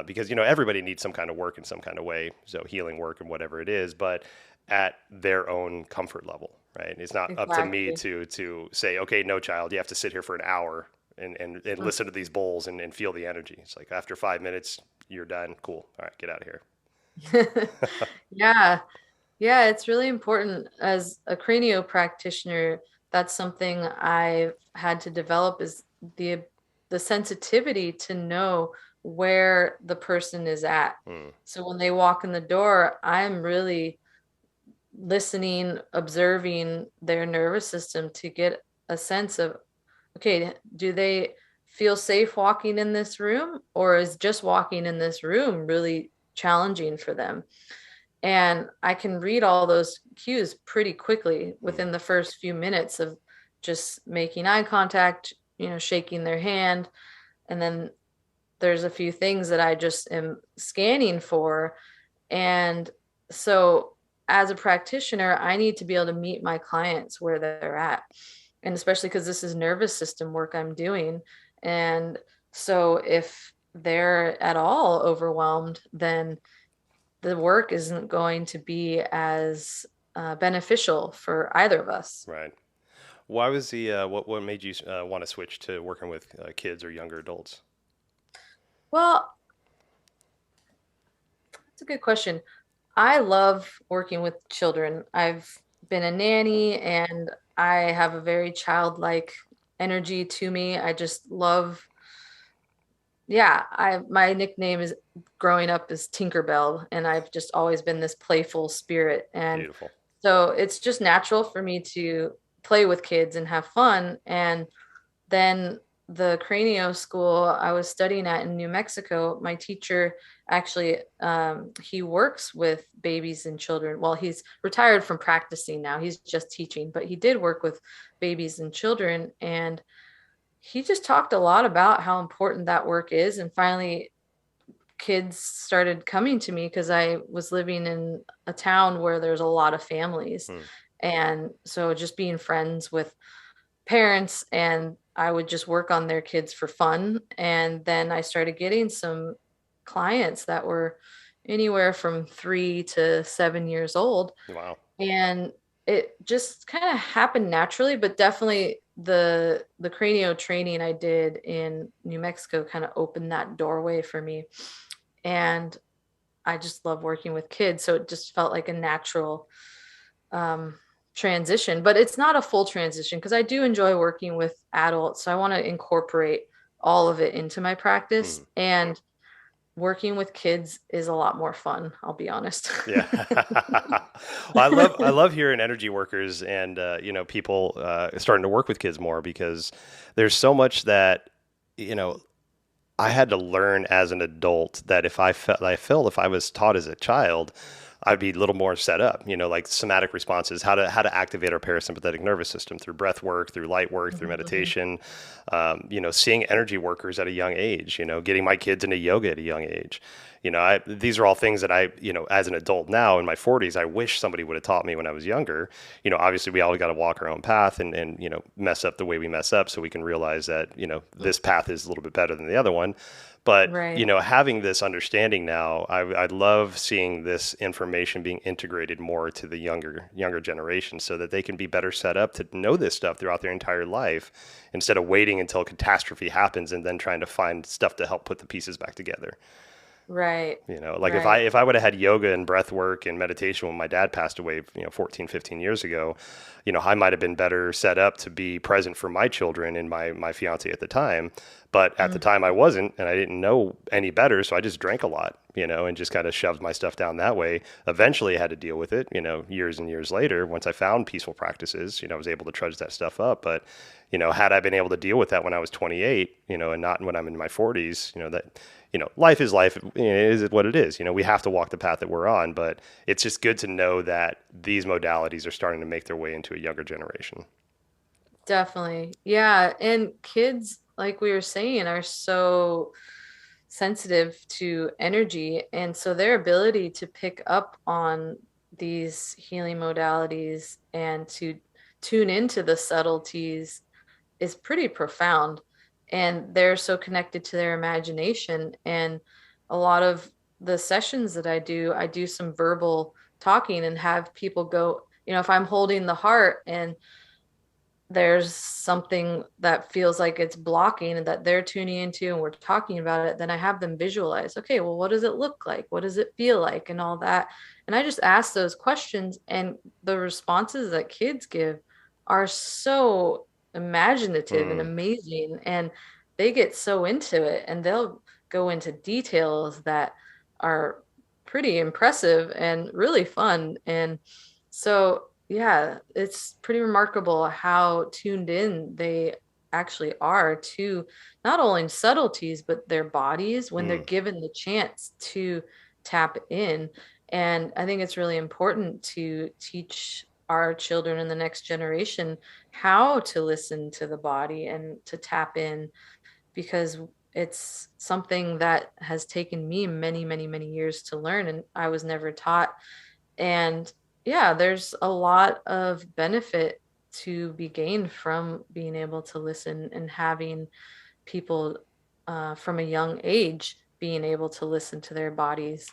because, everybody needs some kind of work in some kind of way. So healing work and whatever it is, but at their own comfort level, right? It's not up to me Exactly. to say, okay, no, child, you have to sit here for an hour and Mm. listen to these bowls and feel the energy. It's like after 5 minutes, you're done. Cool. All right, get out of here. Yeah. Yeah, it's really important as a cranio practitioner. That's something I've had to develop, is the the sensitivity to know where the person is at. Mm. So when they walk in the door, I'm really listening, observing their nervous system to get a sense of, okay, do they feel safe walking in this room, or is just walking in this room really challenging for them? And I can read all those cues pretty quickly Mm, within the first few minutes of just making eye contact, shaking their hand. And then there's a few things that I just am scanning for. And so as a practitioner, I need to be able to meet my clients where they're at. And especially because this is nervous system work I'm doing. And so if they're at all overwhelmed, then the work isn't going to be as beneficial for either of us. right. Why was what made you want to switch to working with kids or younger adults? Well, that's a good question. I love working with children. I've been a nanny and I have a very childlike energy to me. I just love, yeah, my nickname is growing up is Tinkerbell, and I've just always been this playful spirit. And Beautiful. so it's just natural for me to play with kids and have fun. And then the Cranio school I was studying at in New Mexico, my teacher actually he works with babies and children. Well, he's retired from practicing now. He's just teaching, but he did work with babies and children. And he just talked a lot about how important that work is. And finally, kids started coming to me because I was living in a town where there's a lot of families. Hmm. And so just being friends with parents, and I would just work on their kids for fun. And then I started getting some clients that were anywhere from 3 to 7 years old. Wow. And it just kind of happened naturally, but definitely the cranio training I did in New Mexico kind of opened that doorway for me. And I just love working with kids. So it just felt like a natural um, transition, but it's not a full transition because I do enjoy working with adults. So I want to incorporate all of it into my practice. Hmm. And working with kids is a lot more fun, I'll be honest. Yeah. Well, I love hearing energy workers and people starting to work with kids more because there's so much that you know I had to learn as an adult that I felt if I was taught as a child, I'd be a little more set up, like somatic responses, how to activate our parasympathetic nervous system through breath work, through light work, through Mhm. meditation, seeing energy workers at a young age, getting my kids into yoga at a young age. These are all things that as an adult now in my 40s, I wish somebody would have taught me when I was younger. Obviously we all got to walk our own path and mess up the way we mess up so we can realize that, this path is a little bit better than the other one. But Right. having this understanding now, I love seeing this information being integrated more to the younger generation, so that they can be better set up to know this stuff throughout their entire life, instead of waiting until catastrophe happens and then trying to find stuff to help put the pieces back together. Right. Like if I Right. if I would have had yoga and breath work and meditation when my dad passed away, 14, 15 years ago, I might have been better set up to be present for my children and my fiance at the time. But at the Mm. time I wasn't, and I didn't know any better, so I just drank a lot, and just kind of shoved my stuff down that way. Eventually I had to deal with it, years and years later. Once I found peaceful practices, I was able to trudge that stuff up. But, had I been able to deal with that when I was 28, and not when I'm in my 40s, life is life. It is what it is. We have to walk the path that we're on, but it's just good to know that these modalities are starting to make their way into a younger generation. Definitely. Yeah. And kids, like we were saying, are so sensitive to energy. And so their ability to pick up on these healing modalities and to tune into the subtleties is pretty profound. And they're so connected to their imagination. And a lot of the sessions that I do some verbal talking and have people go, if I'm holding the heart and there's something that feels like it's blocking and that they're tuning into and we're talking about it, then I have them visualize, okay, well, what does it look like? What does it feel like? And all that. And I just ask those questions, and the responses that kids give are so imaginative and Mm, amazing. And they get so into it, and they'll go into details that are pretty impressive and really fun. And so yeah, it's pretty remarkable how tuned in they actually are to not only subtleties, but their bodies when they're Mm, given the chance to tap in. And I think it's really important to teach our children in the next generation how to listen to the body and to tap in, because it's something that has taken me many, many, many years to learn, and I was never taught. And yeah, there's a lot of benefit to be gained from being able to listen and having people from a young age being able to listen to their bodies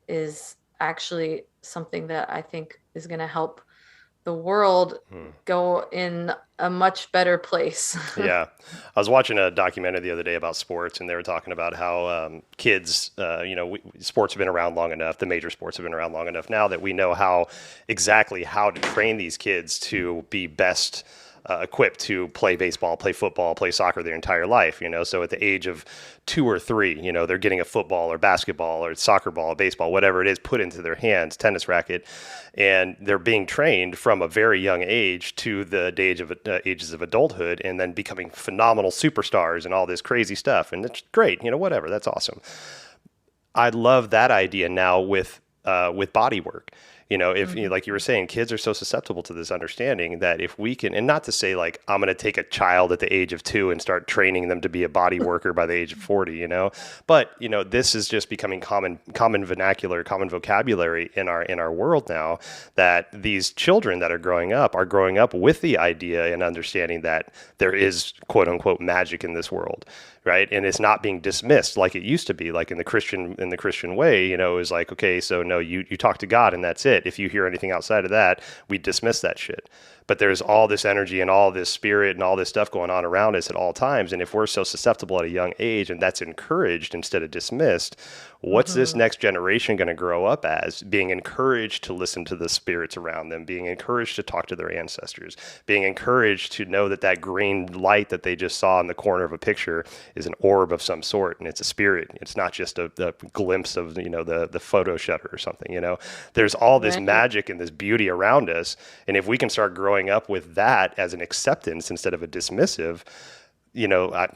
is actually something that I think is going to help the world mm. go in a much better place. Yeah, I was watching a documentary the other day about sports, and they were talking about how kids, sports have been around long enough. The major sports have been around long enough now that we know how exactly how to train these kids to be best equipped to play baseball, play football, play soccer their entire life. So at the age of 2 or 3, they're getting a football or basketball or soccer ball, baseball, whatever it is, put into their hands, tennis racket, and they're being trained from a very young age to the ages of adulthood, and then becoming phenomenal superstars and all this crazy stuff. And it's great, whatever. That's awesome. I love that idea now with body work. If Mhm. like you were saying, kids are so susceptible to this understanding that if we can, and not to say like I'm going to take a child at the age of 2 and start training them to be a body worker by the age of 40, but this is just becoming common vernacular, common vocabulary in our world now, that these children that are growing up with the idea and understanding that there is quote unquote magic in this world. Right. And it's not being dismissed like it used to be, like in the Christian way, it was like, okay, so no, you talk to God and that's it. If you hear anything outside of that, we dismiss that shit. But there's all this energy and all this spirit and all this stuff going on around us at all times. And if we're so susceptible at a young age and that's encouraged instead of dismissed, what's this Mhm. next generation going to grow up as? Being encouraged to listen to the spirits around them, being encouraged to talk to their ancestors, being encouraged to know that that green light that they just saw in the corner of a picture is an orb of some sort, and it's a spirit. It's not just a glimpse of the photo shutter or something. There's all this Right. magic and this beauty around us, and if we can start growing up with that as an acceptance instead of a dismissive,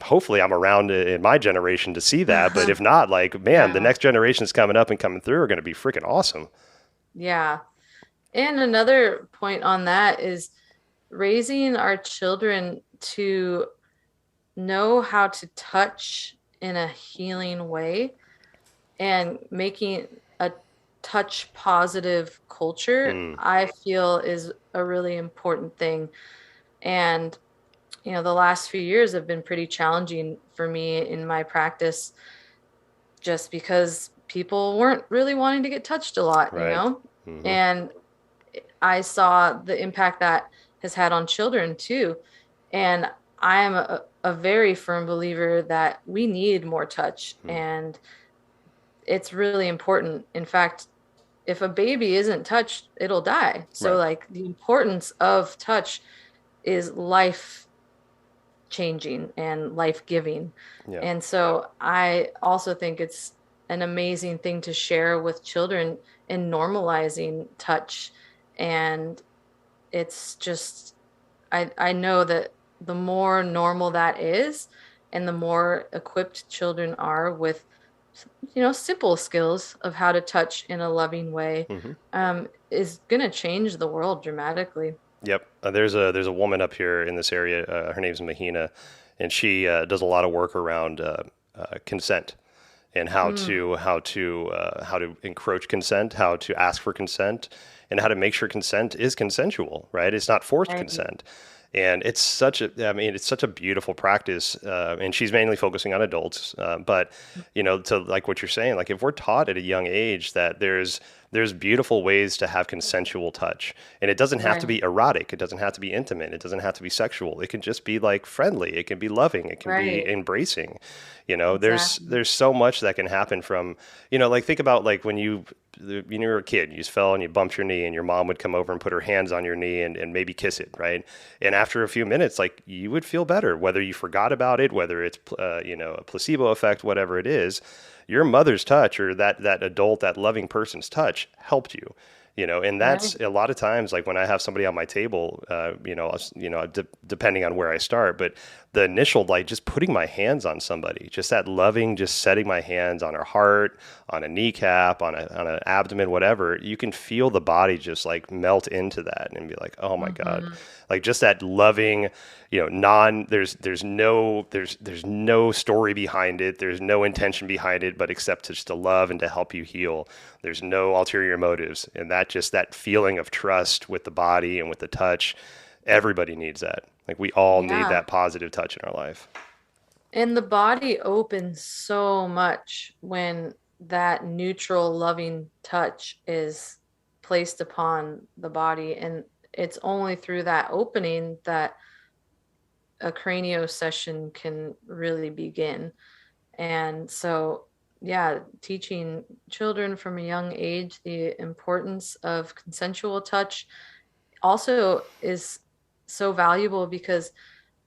hopefully I'm around in my generation to see that. But if not, like, man, the Yeah. next generations coming up and coming through are going to be freaking awesome. Yeah. And another point on that is raising our children to know how to touch in a healing way and making a touch positive culture, Mm, I feel is a really important thing. And, the last few years have been pretty challenging for me in my practice just because people weren't really wanting to get touched a lot, right. Hmm. And I saw the impact that has had on children too. And I'm a very firm believer that we need more touch, Mm, and it's really important. In fact, if a baby isn't touched, it'll die. So, right. like, the importance of touch is life changing and life giving. Yeah. And so, I also think it's an amazing thing to share with children in normalizing touch. And it's just, I know that the more normal that is, and the more equipped children are with, simple skills of how to touch in a loving way, Hmm. is going to change the world dramatically. Yep. There's a woman up here in this area. Her name's Mahina, and she does a lot of work around consent and Mm, how to encroach consent, how to ask for consent, and how to make sure consent is consensual. Right? It's not forced right, consent. And it's such a beautiful practice. And she's mainly focusing on adults. But, to like what you're saying, like if we're taught at a young age that there's beautiful ways to have consensual touch, and it doesn't have to right, be erotic. It doesn't have to be intimate. It doesn't have to be sexual. It can just be like friendly. It can be loving. It can be right, embracing. exactly. There's so much that can happen from, like think about like when you were a kid, you just fell and you bumped your knee, and your mom would come over and put her hands on your knee and maybe kiss it, right? And after a few minutes, like you would feel better, whether you forgot about it, whether it's a placebo effect, whatever it is. Your mother's touch or that adult, that loving person's touch helped you. And that's Right. a lot of times, like when I have somebody on my table, depending on where I start, but the initial, like just putting my hands on somebody, just that loving, just setting my hands on her heart, on a kneecap, on an abdomen, whatever, you can feel the body just like melt into that and be like, oh my God, Mm-hmm. like just that loving, there's no story behind it. There's no intention behind it, but except just to love and to help you heal. There's no ulterior motives. And that feeling of trust with the body and with the touch, everybody needs that. Like we all need Yeah. that positive touch in our life. And the body opens so much when that neutral, loving touch is placed upon the body. And it's only through that opening that a cranio session can really begin. And so, yeah, teaching children from a young age the importance of consensual touch also is so valuable because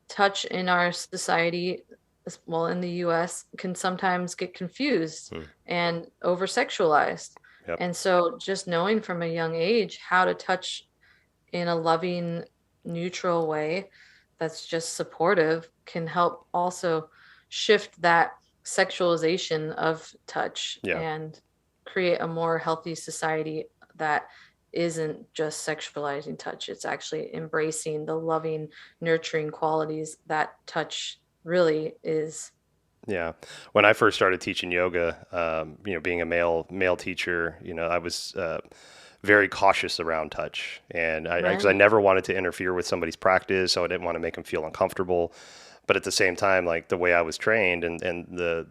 touch in our society, well, in the US, can sometimes get confused Hmm. and over sexualized. Yep. And so, just knowing from a young age how to touch in a loving, neutral way that's just supportive can help also shift that sexualization of touch Yeah. and create a more healthy society that isn't just sexualizing touch. It's actually embracing the loving, nurturing qualities that touch really is. Yeah. When I first started teaching yoga, being a male teacher, I was very cautious around touch, and because I Right. never wanted to interfere with somebody's practice, so I didn't want to make them feel uncomfortable. But at the same time, like the way I was trained and the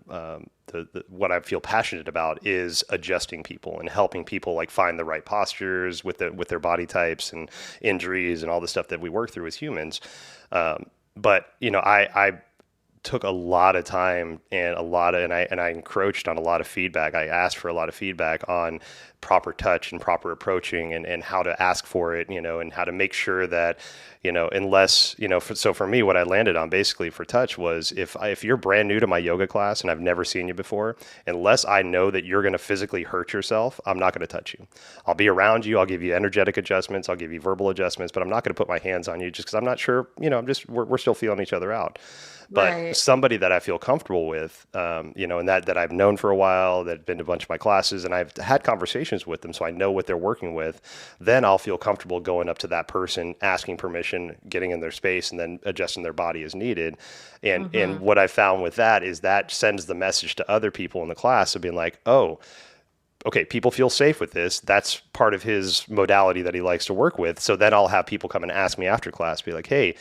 what I feel passionate about is adjusting people and helping people like find the right postures with their body types and injuries and all the stuff that we work through as humans. But I took a lot of time and I encroached on a lot of feedback. I asked for a lot of feedback on proper touch and proper approaching and how to ask for it, and how to make sure that, unless, so for me, what I landed on basically for touch was if you're brand new to my yoga class and I've never seen you before, unless I know that you're going to physically hurt yourself, I'm not going to touch you. I'll be around you. I'll give you energetic adjustments. I'll give you verbal adjustments, but I'm not going to put my hands on you just because I'm not sure, we're still feeling each other out. But Right. somebody that I feel comfortable with, and that I've known for a while, that have been to a bunch of my classes, and I've had conversations with them, so I know what they're working with. Then I'll feel comfortable going up to that person, asking permission, getting in their space, and then adjusting their body as needed. And Mm-hmm. what I found with that is that sends the message to other people in the class of being like, oh, okay, people feel safe with this. That's part of his modality that he likes to work with. So then I'll have people come and ask me after class, be like, hey,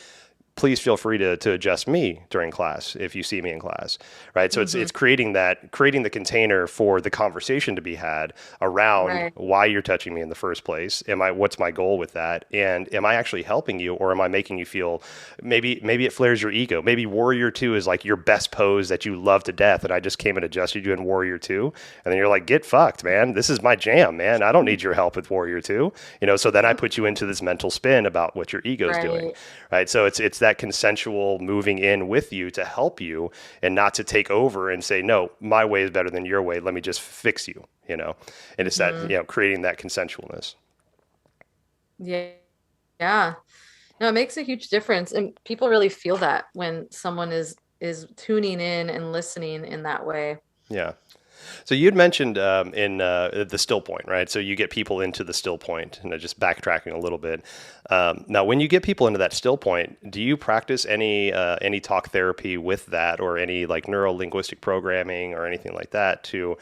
please feel free to adjust me during class if you see me in class, right? So Mm-hmm. it's creating the container for the conversation to be had around Right. why you're touching me in the first place. What's my goal with that? And am I actually helping you, or am I making you feel, maybe it flares your ego. Maybe Warrior 2 is like your best pose that you love to death, and I just came and adjusted you in Warrior 2, and then you're like, get fucked, man. This is my jam, man. I don't need your help with Warrior 2. So then I put you into this mental spin about what your ego's doing, Right. right? So it's that consensual moving in with you to help you and not to take over and say, no, my way is better than your way. Let me just fix you. And it's that, Mm-hmm. creating that consensualness. Yeah. Yeah. No, it makes a huge difference. And people really feel that when someone is tuning in and listening in that way. Yeah. So you'd mentioned in the still point, right? So you get people into the still point, and just backtracking a little bit. Now, when you get people into that still point, do you practice any talk therapy with that, or any like neuro linguistic programming or anything like that to,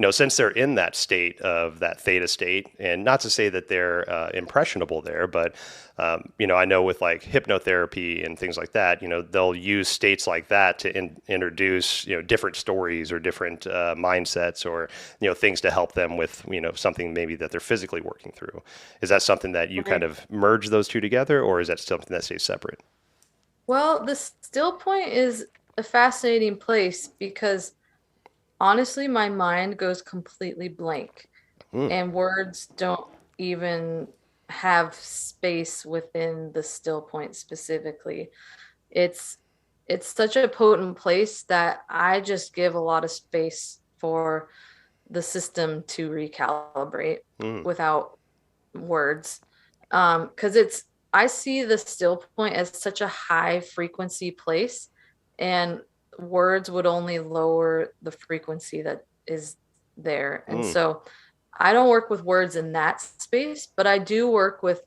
since they're in that state of that theta state, and not to say that they're impressionable there, but I know with like hypnotherapy and things like that, they'll use states like that to introduce, different stories or different mindsets, or, things to help them with, something maybe that they're physically working through. Is that something that you kind Right. of merge those two together, or is that something that stays separate? Well, the still point is a fascinating place because honestly, my mind goes completely blank Mm, and words don't even have space within the still point specifically. It's it's such a potent place that I just give a lot of space for the system to recalibrate mm, without words. Because I see the still point as such a high frequency place, and words would only lower the frequency that is there. And Mm. so I don't work with words in that space, but I do work with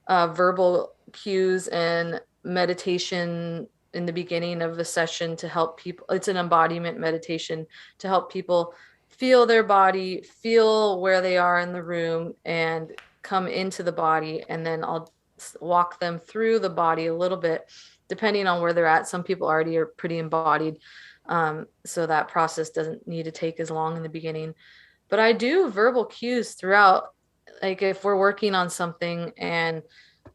verbal cues and meditation in the beginning of the session to help people. It's an embodiment meditation to help people feel their body, feel where they are in the room, and come into the body. And then I'll walk them through the body a little bit, depending on where they're at. Some people already are pretty embodied. So that process doesn't need to take as long in the beginning. But I do verbal cues throughout. Like if we're working on something and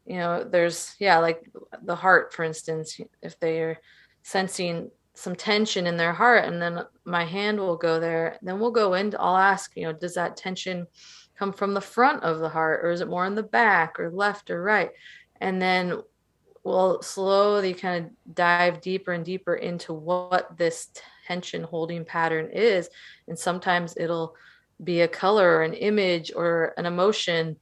there's, yeah, like the heart, for instance, if they're sensing some tension in their heart, and then my hand will go there, then we'll go into, I'll ask, does that tension come from the front of the heart, or is it more in the back or left or right? And then we'll slowly kind of dive deeper and deeper into what this tension holding pattern is. And sometimes it'll be a color or an image or an emotion.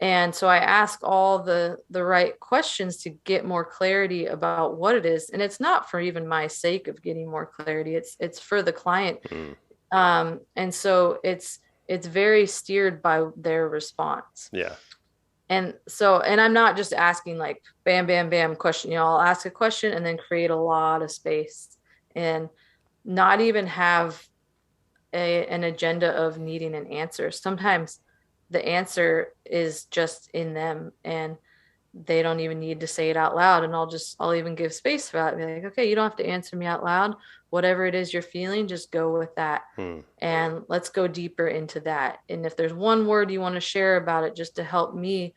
And so I ask all the right questions to get more clarity about what it is. And it's not for even my sake of getting more clarity. It's for the client. Mm. And so it's very steered by their response. Yeah. And so, and I'm not just asking like bam, bam, bam question. I'll ask a question and then create a lot of space and not even have an agenda of needing an answer. Sometimes the answer is just in them and they don't even need to say it out loud. And I'll even give space for that. Be like, okay, you don't have to answer me out loud. Whatever it is you're feeling, just go with that. Mm. And let's go deeper into that. And if there's one word you want to share about it, just to help me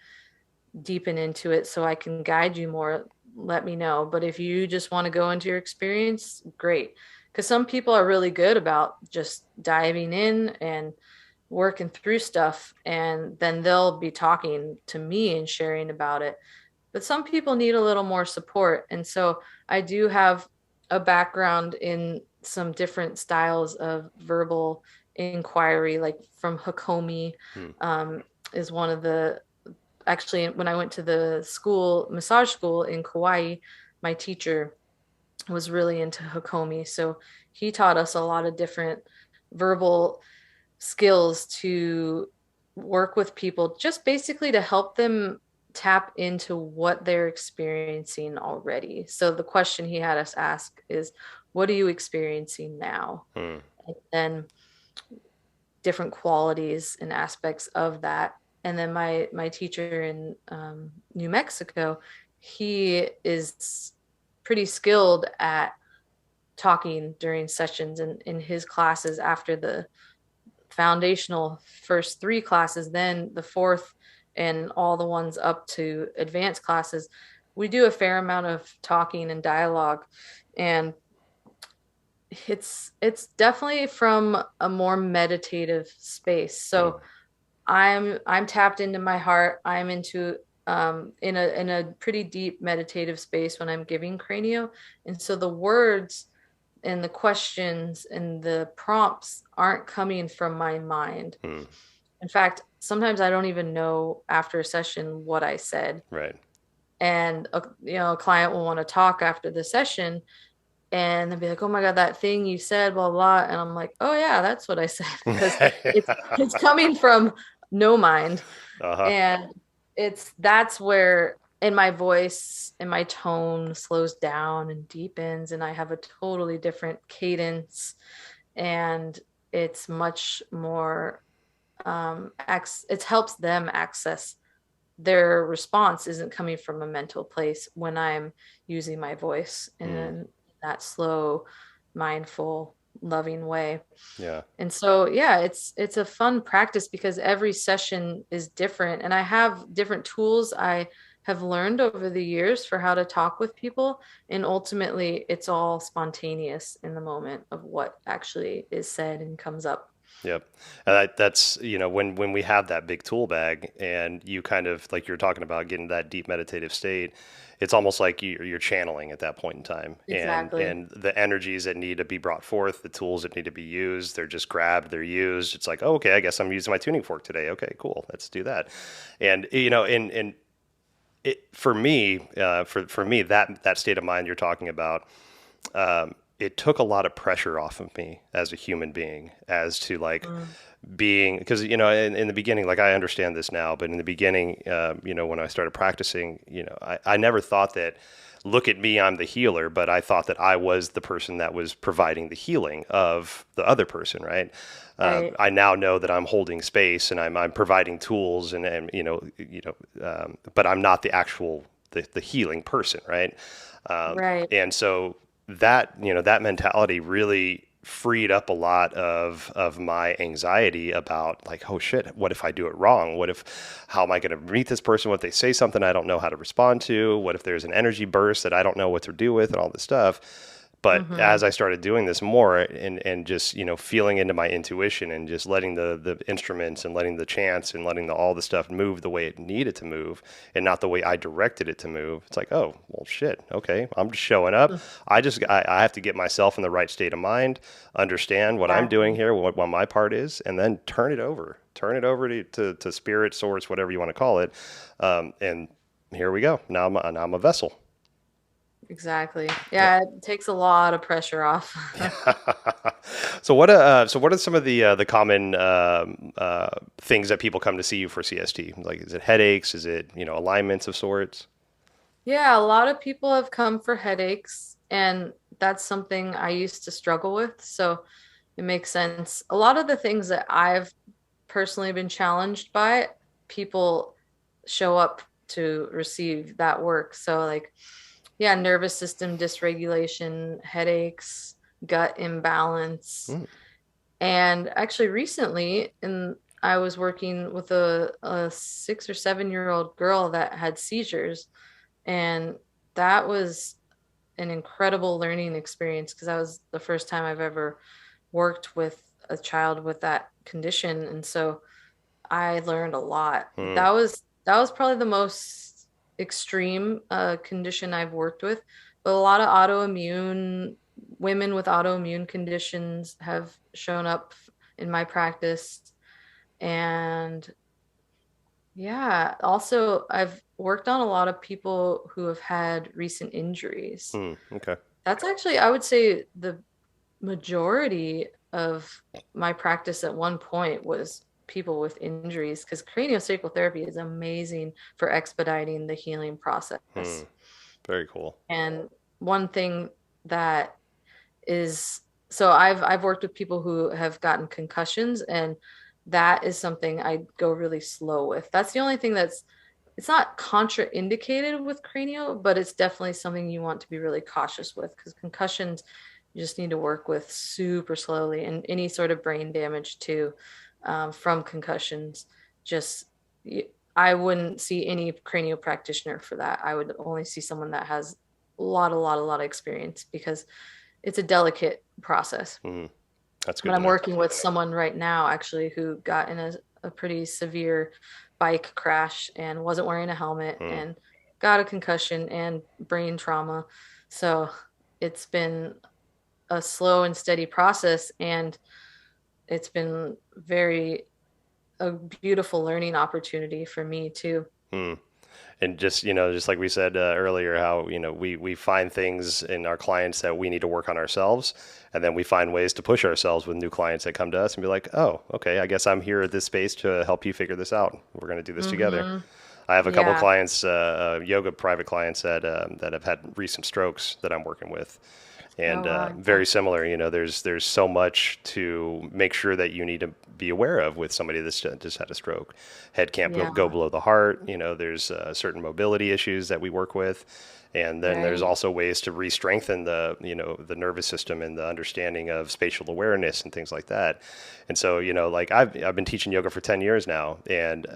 deepen into it so I can guide you more, let me know. But if you just want to go into your experience, great. Because some people are really good about just diving in and working through stuff, and then they'll be talking to me and sharing about it. But some people need a little more support. And so I do have a background in some different styles of verbal inquiry, like from Hakomi, Mm. is one of the, actually, when I went to the school, massage school in Kauai, my teacher was really into Hakomi. So he taught us a lot of different verbal skills to work with people, just basically to help them tap into what they're experiencing already. So the question he had us ask is, what are you experiencing now? Mm. And then different qualities and aspects of that. And then my teacher in New Mexico, he is pretty skilled at talking during sessions, and in his classes after the foundational first three classes, then the fourth and all the ones up to advanced classes, we do a fair amount of talking and dialogue. And it's definitely from a more meditative space. Mm. So I'm tapped into my heart. I'm into in a pretty deep meditative space when I'm giving cranio. And so the words and the questions and the prompts aren't coming from my mind. Mm. In fact, sometimes I don't even know after a session what I said. Right. And a client will want to talk after the session, and they'll be like, "Oh my God, that thing you said, blah blah." And I'm like, "Oh yeah, that's what I said," because it's coming from no mind. Uh-huh. And that's where in my voice and my tone slows down and deepens, and I have a totally different cadence, and it's much more it helps them access their response isn't coming from a mental place when I'm using my voice Mm. in that slow, mindful, loving way. Yeah. And so, yeah, it's a fun practice because every session is different, and I have different tools I have learned over the years for how to talk with people, and ultimately it's all spontaneous in the moment of what actually is said and comes up. Yep. And that's, when we have that big tool bag and you kind of, like you're talking about, getting that deep meditative state, it's almost like you're channeling at that point in time, Exactly. and the energies that need to be brought forth, the tools that need to be used, they're just grabbed, they're used. It's like, oh, okay, I guess I'm using my tuning fork today. Okay, cool, let's do that. And and for me, for me, that state of mind you're talking about, it took a lot of pressure off of me as a human being, as to like Mm. being, because in the beginning, like I understand this now, but in the beginning, when I started practicing, I never thought that, look at me, I'm the healer, but I thought that I was the person that was providing the healing of the other person, right? Right. I now know that I'm holding space, and I'm providing tools, and but I'm not the actual the healing person, right? Right. And so that mentality really freed up a lot of my anxiety about, like, oh shit, what if I do it wrong? How am I going to meet this person? What if they say something I don't know how to respond to? What if there's an energy burst that I don't know what to do with, and all this stuff? But Mm-hmm. as I started doing this more, and just, feeling into my intuition, and just letting the instruments, and letting the chants, and letting all the stuff move the way it needed to move, and not the way I directed it to move, it's like, oh, well, shit. Okay. I'm just showing up. I have to get myself in the right state of mind, understand what I'm doing Exactly. here, what my part is, and then turn it over to spirit, source, whatever you want to call it. And here we go. Now I'm a vessel. Exactly. Yeah. Yeah, it takes a lot of pressure off. So what are some of the common things that people come to see you for CST? Like, is it headaches? Is it, alignments of sorts? Yeah, a lot of people have come for headaches, and that's something I used to struggle with. So it makes sense. A lot of the things that I've personally been challenged by, people show up to receive that work. So, like, yeah, nervous system dysregulation, headaches, gut imbalance. Mm, And actually, recently, I was working with a 6 or 7 year old girl that had seizures. And that was an incredible learning experience because that was the first time I've ever worked with a child with that condition. And so I learned a lot. mm, That was probably the most extreme condition I've worked with. But a lot of autoimmune women with autoimmune conditions have shown up in my practice. And yeah, also I've worked on a lot of people who have had recent injuries. okay. That's actually, I would say, the majority of my practice at one point was people with injuries because craniosacral therapy is amazing for expediting the healing Hmm. process. Very cool. And one thing that is, so I've worked with people who have gotten concussions, and that is something I go really slow with. That's the only thing that's, it's not contraindicated with cranial, but it's definitely something you want to be really cautious with because concussions you just need to work with super slowly, and any sort of brain damage too, from concussions. Just I wouldn't see any cranial practitioner for that. I would only see someone that has a lot of experience because it's a delicate process. Mm, that's But good to I'm know. working with someone right now actually who got in a pretty severe bike crash and wasn't wearing a helmet Mm. and got a concussion and brain trauma. So it's been a slow and steady process, and it's been very a beautiful learning opportunity for me too. Mm. And just, just like we said earlier, how, we find things in our clients that we need to work on ourselves, and then we find ways to push ourselves with new clients that come to us and be like, oh, okay, I guess I'm here at this space to help you figure this out. We're going to do this together. Hmm. I have a couple Yeah. clients, yoga private clients that have had recent strokes that I'm working with, Oh and wow. Yeah. very similar. There's so much to make sure that you need to be aware of with somebody that's just had a stroke. Head can't go Yeah. below the heart. There's certain mobility issues that we work with, and then there's Right. also ways to re-strengthen the nervous system and the understanding of spatial awareness and things like that. And so, like I've been teaching yoga for 10 years now, and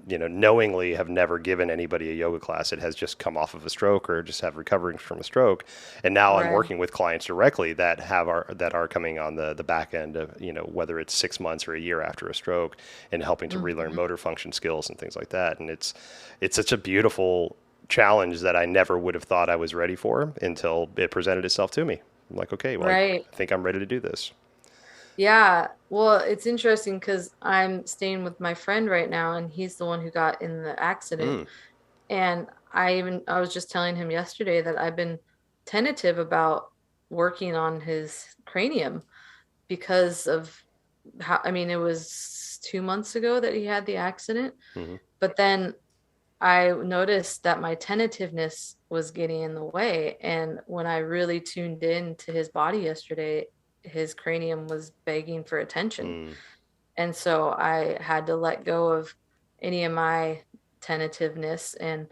knowingly have never given anybody a yoga class that has just come off of a stroke or just have recovering from a stroke. And now I'm Right. working with clients directly that are coming on the back end of, whether it's 6 months or a year after a stroke, and helping to relearn Hmm. motor function skills and things like that. And it's such a beautiful challenge that I never would have thought I was ready for until it presented itself to me. I'm like, okay, well, Right. I think I'm ready to do this. Yeah. Well, it's interesting because I'm staying with my friend right now, and he's the one who got in the accident. Mm, And I was just telling him yesterday that I've been tentative about working on his cranium because of how, I mean, it was 2 months ago that he had the accident, hmm but then I noticed that my tentativeness was getting in the way. And when I really tuned in to his body yesterday, his cranium was begging for attention. mm, And so I had to let go of any of my tentativeness. And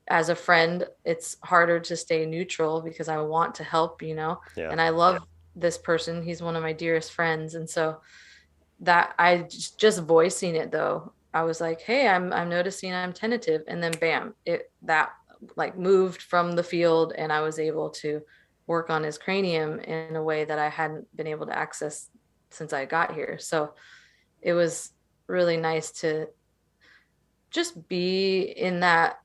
as a friend, it's harder to stay neutral because I want to help, yeah, and I love this person. He's one of my dearest friends. And so that I just voicing it though, I was like, hey, I'm noticing I'm tentative. And then bam, it that like moved from the field, and I was able to work on his cranium in a way that I hadn't been able to access since I got here. So it was really nice to just be in that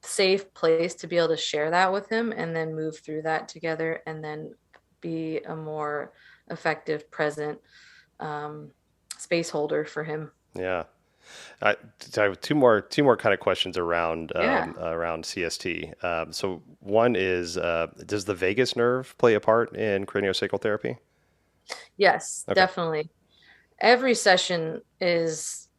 safe place to be able to share that with him and then move through that together and then be a more effective present um, space holder for him. yeah. So I have two more kind of questions Yeah. around CST. So one is, does the vagus nerve play a part in craniosacral therapy? Yes, Okay. definitely. Every session is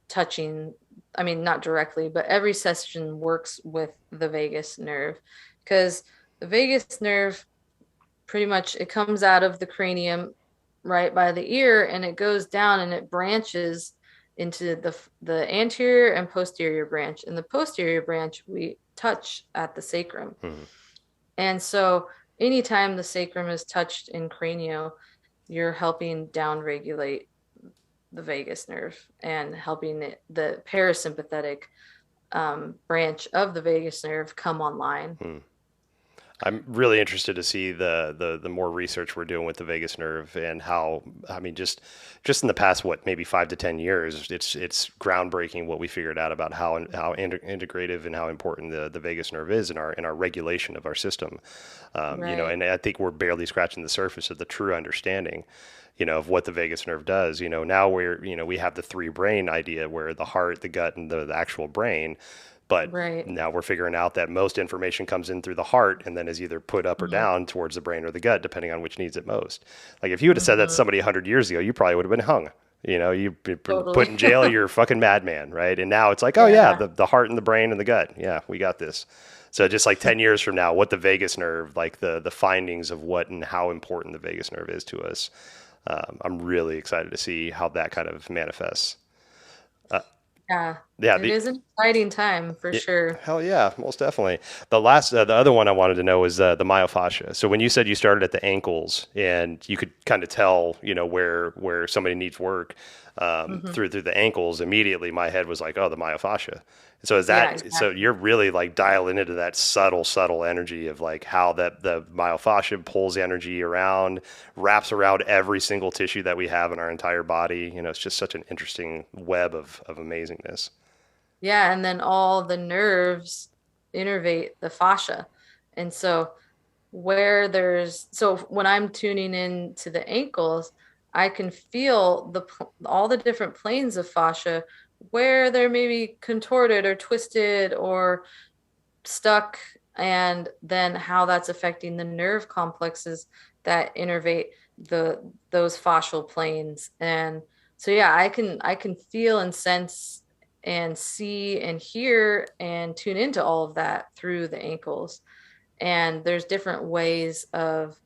touching, I mean, not directly, but every session works with the vagus nerve because the vagus nerve pretty much it comes out of the cranium right by the ear and it goes down and it branches into the anterior and posterior branch. In the posterior branch, we touch at the sacrum. hmm And so anytime the sacrum is touched in cranio, you're helping downregulate the vagus nerve and helping the parasympathetic branch of the vagus nerve come online. I'm really interested to see the more research we're doing with the vagus nerve and how, I mean, just in the past, what, maybe 5 to 10 years, it's groundbreaking what we figured out about how integrative and how important the vagus nerve is in our regulation of our system. Right. And I think we're barely scratching the surface of the true understanding, of what the vagus nerve does. Now we have the three brain idea where the heart, the gut, and the actual brain. But Right. now we're figuring out that most information comes in through the heart and then is either put up or Mhm. down towards the brain or the gut, depending on which needs it most. Like if you would have said that to Mhm. somebody 100 years ago, you probably would have been hung. You've been put Totally. in jail, you're a fucking madman, right? And now it's like, oh yeah, Yeah. the heart and the brain and the gut. Yeah, we got this. So just like 10 years from now, what the vagus nerve, like the findings of what and how important the vagus nerve is to us, I'm really excited to see how that kind of manifests. Yeah. Yeah, It is an exciting time for yeah, sure. hell yeah, most definitely. The other one I wanted to know was the myofascia. So when you said you started at the ankles and you could kind of tell, where somebody needs work Hmm. through the ankles, immediately my head was like, oh, the myofascia. So Yeah, so exactly. you're really like dialing into that subtle energy of like how that the myofascia pulls energy around, wraps around every single tissue that we have in our entire body. It's just such an interesting web of amazingness. Yeah, and then all the nerves innervate the fascia. And so so when I'm tuning in to the ankles, I can feel all the different planes of fascia where they're maybe contorted or twisted or stuck, and then how that's affecting the nerve complexes that innervate those fascial planes. And so yeah, I can feel and sense and see and hear and tune into all of that through the ankles. And there's different ways of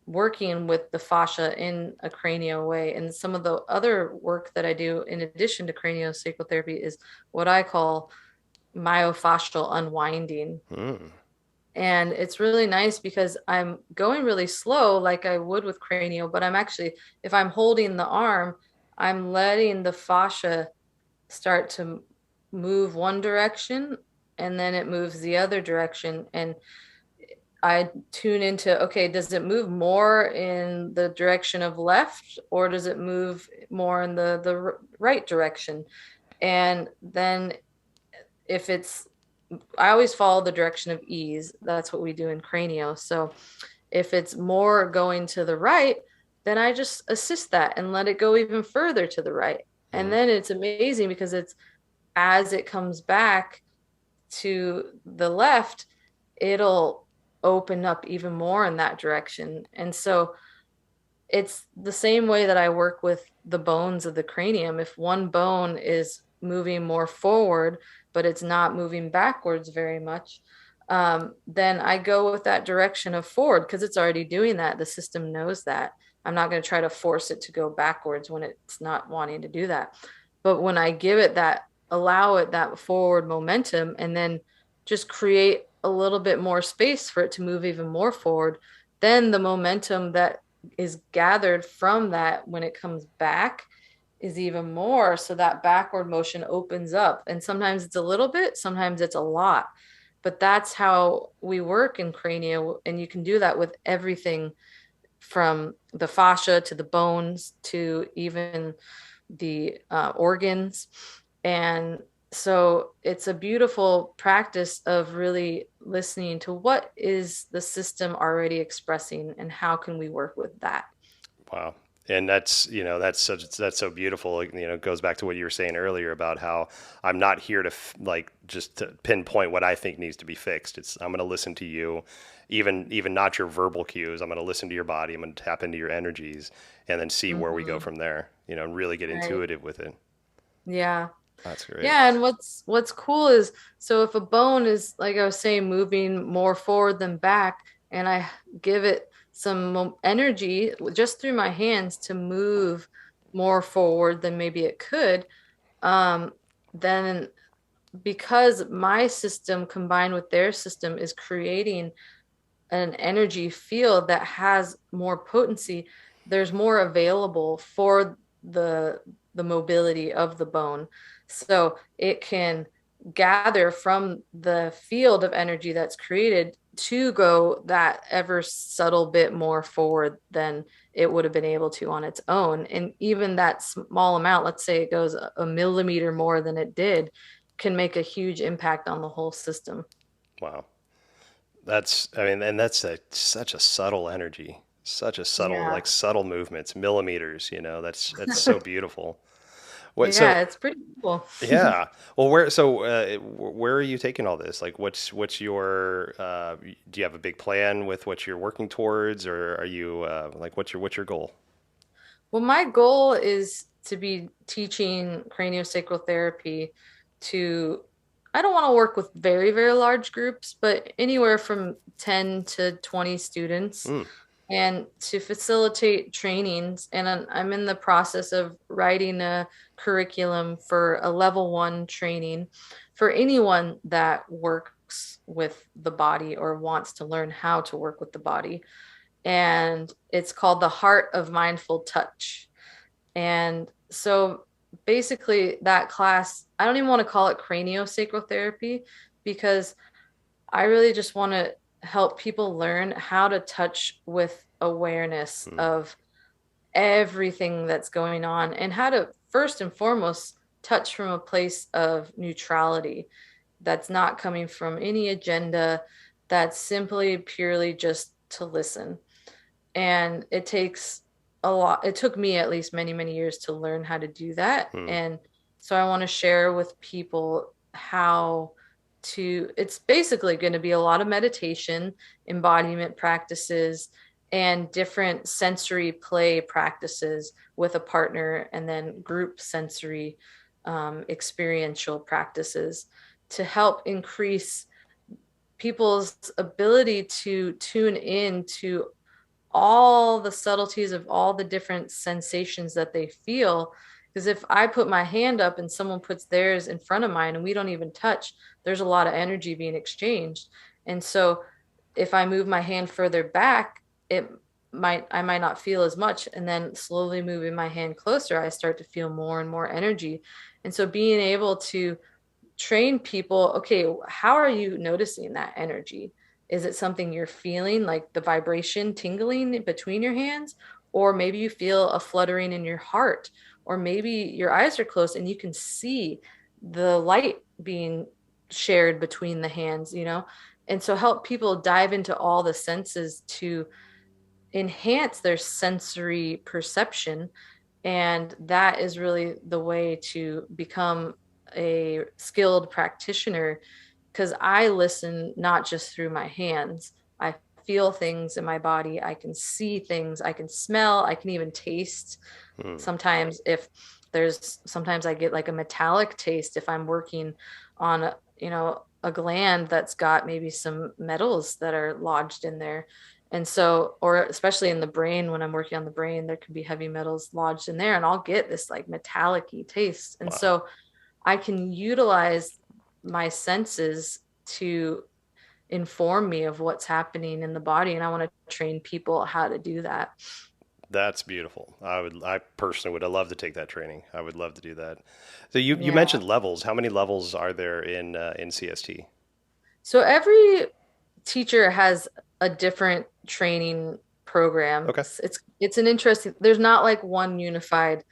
working with the fascia in a cranio way. And some of the other work that I do in addition to craniosacral therapy is what I call myofascial unwinding. Mm. And it's really nice because I'm going really slow like I would with cranial, but I'm actually, if I'm holding the arm, I'm letting the fascia start to move one direction and then it moves the other direction. And I tune into, okay, does it move more in the direction of left or does it move more in the right direction? And then if it's I always follow the direction of ease. That's what we do in Cranio. So if it's more going to the right, then I just assist that and let it go even further to the right. And Mm. then it's amazing because it's as it comes back to the left, it'll open up even more in that direction. And so it's the same way that I work with the bones of the cranium. If one bone is moving more forward, but it's not moving backwards very much, then I go with that direction of forward because it's already doing that. The system knows that. I'm not going to try to force it to go backwards when it's not wanting to do that. But when I give it that, allow it that forward momentum, and then just create a little bit more space for it to move even more forward, then the momentum that is gathered from that when it comes back is even more. So that backward motion opens up. And sometimes it's a little bit, sometimes it's a lot. But that's how we work in cranial. And you can do that with everything from the fascia to the bones to even the organs. And so it's a beautiful practice of really listening to what is the system already expressing and how can we work with that. Wow. And that's, that's so beautiful. Like, it goes back to what you were saying earlier about how I'm not here to like just to pinpoint what I think needs to be fixed. It's I'm going to listen to you, even not your verbal cues. I'm going to listen to your body. I'm going to tap into your energies and then see where we go Mm-hmm. from there, and really get Right. intuitive with it. Yeah. That's great. Yeah, and what's cool is so if a bone is like I was saying moving more forward than back and I give it some energy just through my hands to move more forward than maybe it could, um, then because my system combined with their system is creating an energy field that has more potency, there's more available for the mobility of the bone. So it can gather from the field of energy that's created to go that ever subtle bit more forward than it would have been able to on its own. And even that small amount, let's say it goes a millimeter more than it did, can make a huge impact on the whole system. Wow. I mean, and that's such a subtle energy, such a subtle, Yeah. like subtle movements, millimeters, that's so beautiful. What, so, Yeah, it's pretty cool. yeah. Well, where are you taking all this? Like, what's your, do you have a big plan with what you're working towards, or are you, like, what's your goal? Well, my goal is to be teaching craniosacral therapy to, I don't want to work with very, very large groups, but anywhere from 10 to 20 students Mm, and to facilitate trainings. And I'm in the process of writing a curriculum for a level 1 training for anyone that works with the body or wants to learn how to work with the body. And it's called the Heart of Mindful Touch. And so basically, that class, I don't even want to call it craniosacral therapy because I really just want to help people learn how to touch with awareness mm, of everything that's going on and how to first and foremost touch from a place of neutrality that's not coming from any agenda, that's simply purely just to listen. And it takes a lot, it took me at least many, many years to learn how to do that. mm, And so I want to share with people how to, it's basically going to be a lot of meditation, embodiment practices, and different sensory play practices with a partner, and then group sensory experiential practices to help increase people's ability to tune in to all the subtleties of all the different sensations that they feel. Because if I put my hand up and someone puts theirs in front of mine and we don't even touch, there's a lot of energy being exchanged. And so if I move my hand further back, I might not feel as much. And then slowly moving my hand closer, I start to feel more and more energy. And so being able to train people, okay, how are you noticing that energy? Is it something you're feeling, like the vibration tingling between your hands? Or maybe you feel a fluttering in your heart, or maybe your eyes are closed and you can see the light being shared between the hands, and so help people dive into all the senses to enhance their sensory perception. And that is really the way to become a skilled practitioner, because I listen not just through my hands. I feel things in my body. I can see things. I can smell. I can even taste. Hmm. Sometimes if sometimes I get like a metallic taste if I'm working on a gland that's got maybe some metals that are lodged in there. And so, or especially in the brain, when I'm working on the brain, there could be heavy metals lodged in there, and I'll get this like metallic-y taste. And Wow. so I can utilize my senses to inform me of what's happening in the body. And I want to train people how to do that. That's beautiful. I personally would have loved to take that training. I would love to do that. So you Yeah. mentioned levels. How many levels are there in CST? So every teacher has a different training program. Okay. It's an interesting, there's not like one unified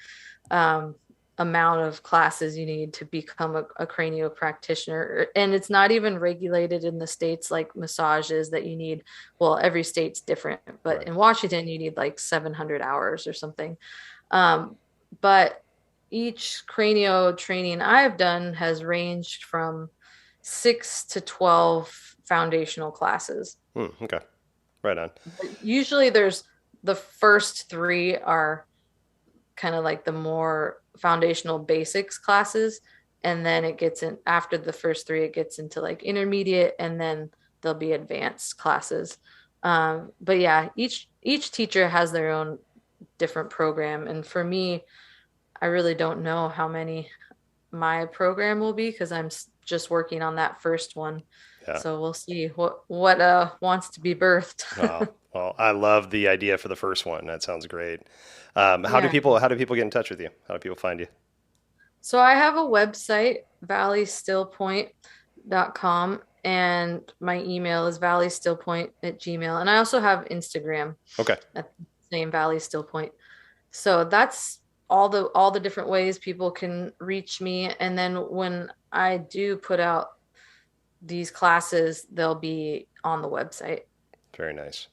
um, amount of classes you need to become a cranio practitioner. And it's not even regulated in the states like massages that you need. Well, every state's different, but Right. in Washington, you need like 700 hours or something. Um, but each cranio training I've done has ranged from 6 to 12 foundational classes. Hmm. Okay. Right on. Usually there's the first three are kind of like the more foundational basics classes. And then it gets in after the first three, it gets into like intermediate, and then there'll be advanced classes. But yeah, each teacher has their own different program. And for me, I really don't know how many my program will be because I'm just working on that first one. Yeah. So we'll see what wants to be birthed. Wow. Well, I love the idea for the first one. That sounds great. Yeah. How do people get in touch with you? How do people find you? So I have a website, valleystillpoint.com, and my email is valleystillpoint@gmail. And I also have Instagram Okay. at the same Valley Still Point. So that's all the different ways people can reach me. And then when I do put out these classes, they'll be on the website. Very nice.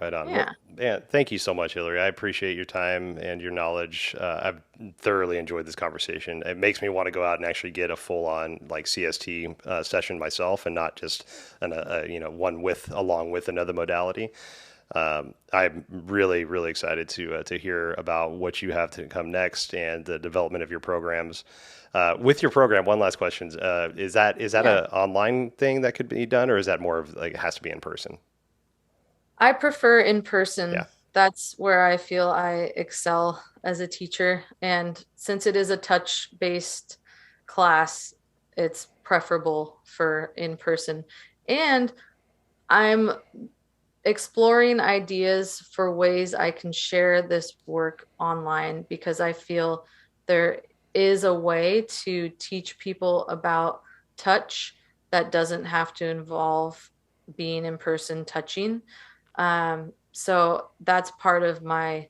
Right on. Well, Yeah. man, thank you so much, Hillary. I appreciate your time and your knowledge. I've thoroughly enjoyed this conversation. It makes me want to go out and actually get a full-on like CST session myself, and not just one with along with another modality. I'm really, really excited to hear about what you have to come next and the development of your programs. With your program, one last question: is that Yeah. an online thing that could be done, or is that more of like it has to be in person? I prefer in Yeah. person. That's where I feel I excel as a teacher. And since it is a touch-based class, it's preferable for in person. And I'm exploring ideas for ways I can share this work online, because I feel there is a way to teach people about touch that doesn't have to involve being in person touching. So that's part of my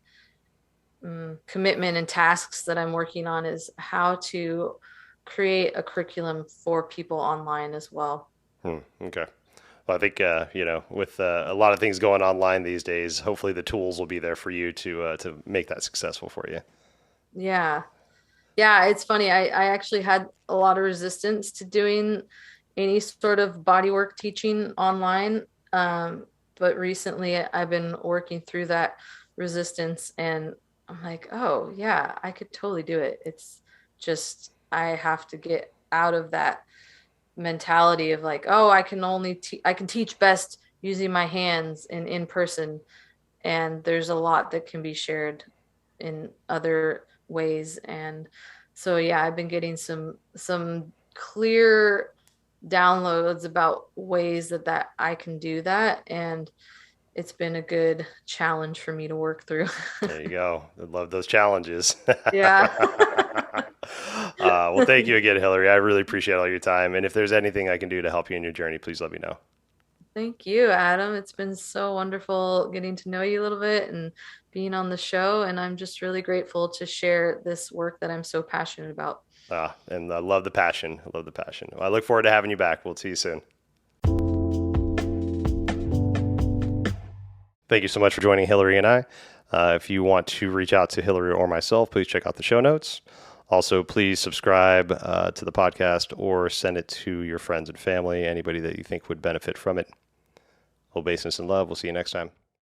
commitment and tasks that I'm working on, is how to create a curriculum for people online as well. Okay. Well, I think with a lot of things going online these days, hopefully the tools will be there for you to make that successful for you. Yeah. Yeah, it's funny. I actually had a lot of resistance to doing any sort of bodywork teaching online. But recently I've been working through that resistance, and I'm like, oh, yeah, I could totally do it. It's just I have to get out of that mentality of like, oh, I can teach best using my hands and in person. And there's a lot that can be shared in other ways. And so yeah, I've been getting some clear downloads about ways that I can do that, and it's been a good challenge for me to work through. There you go. I love those challenges. Yeah. Well, thank you again, Hillary. I really appreciate all your time. And if there's anything I can do to help you in your journey, please let me know. Thank you, Adam. It's been so wonderful getting to know you a little bit and being on the show. And I'm just really grateful to share this work that I'm so passionate about. And I love the passion. I love the passion. Well, I look forward to having you back. We'll see you soon. Thank you so much for joining Hilary and I. If you want to reach out to Hilary or myself, please check out the show notes. Also, please subscribe to the podcast or send it to your friends and family, anybody that you think would benefit from it. Obeisance and love. We'll see you next time.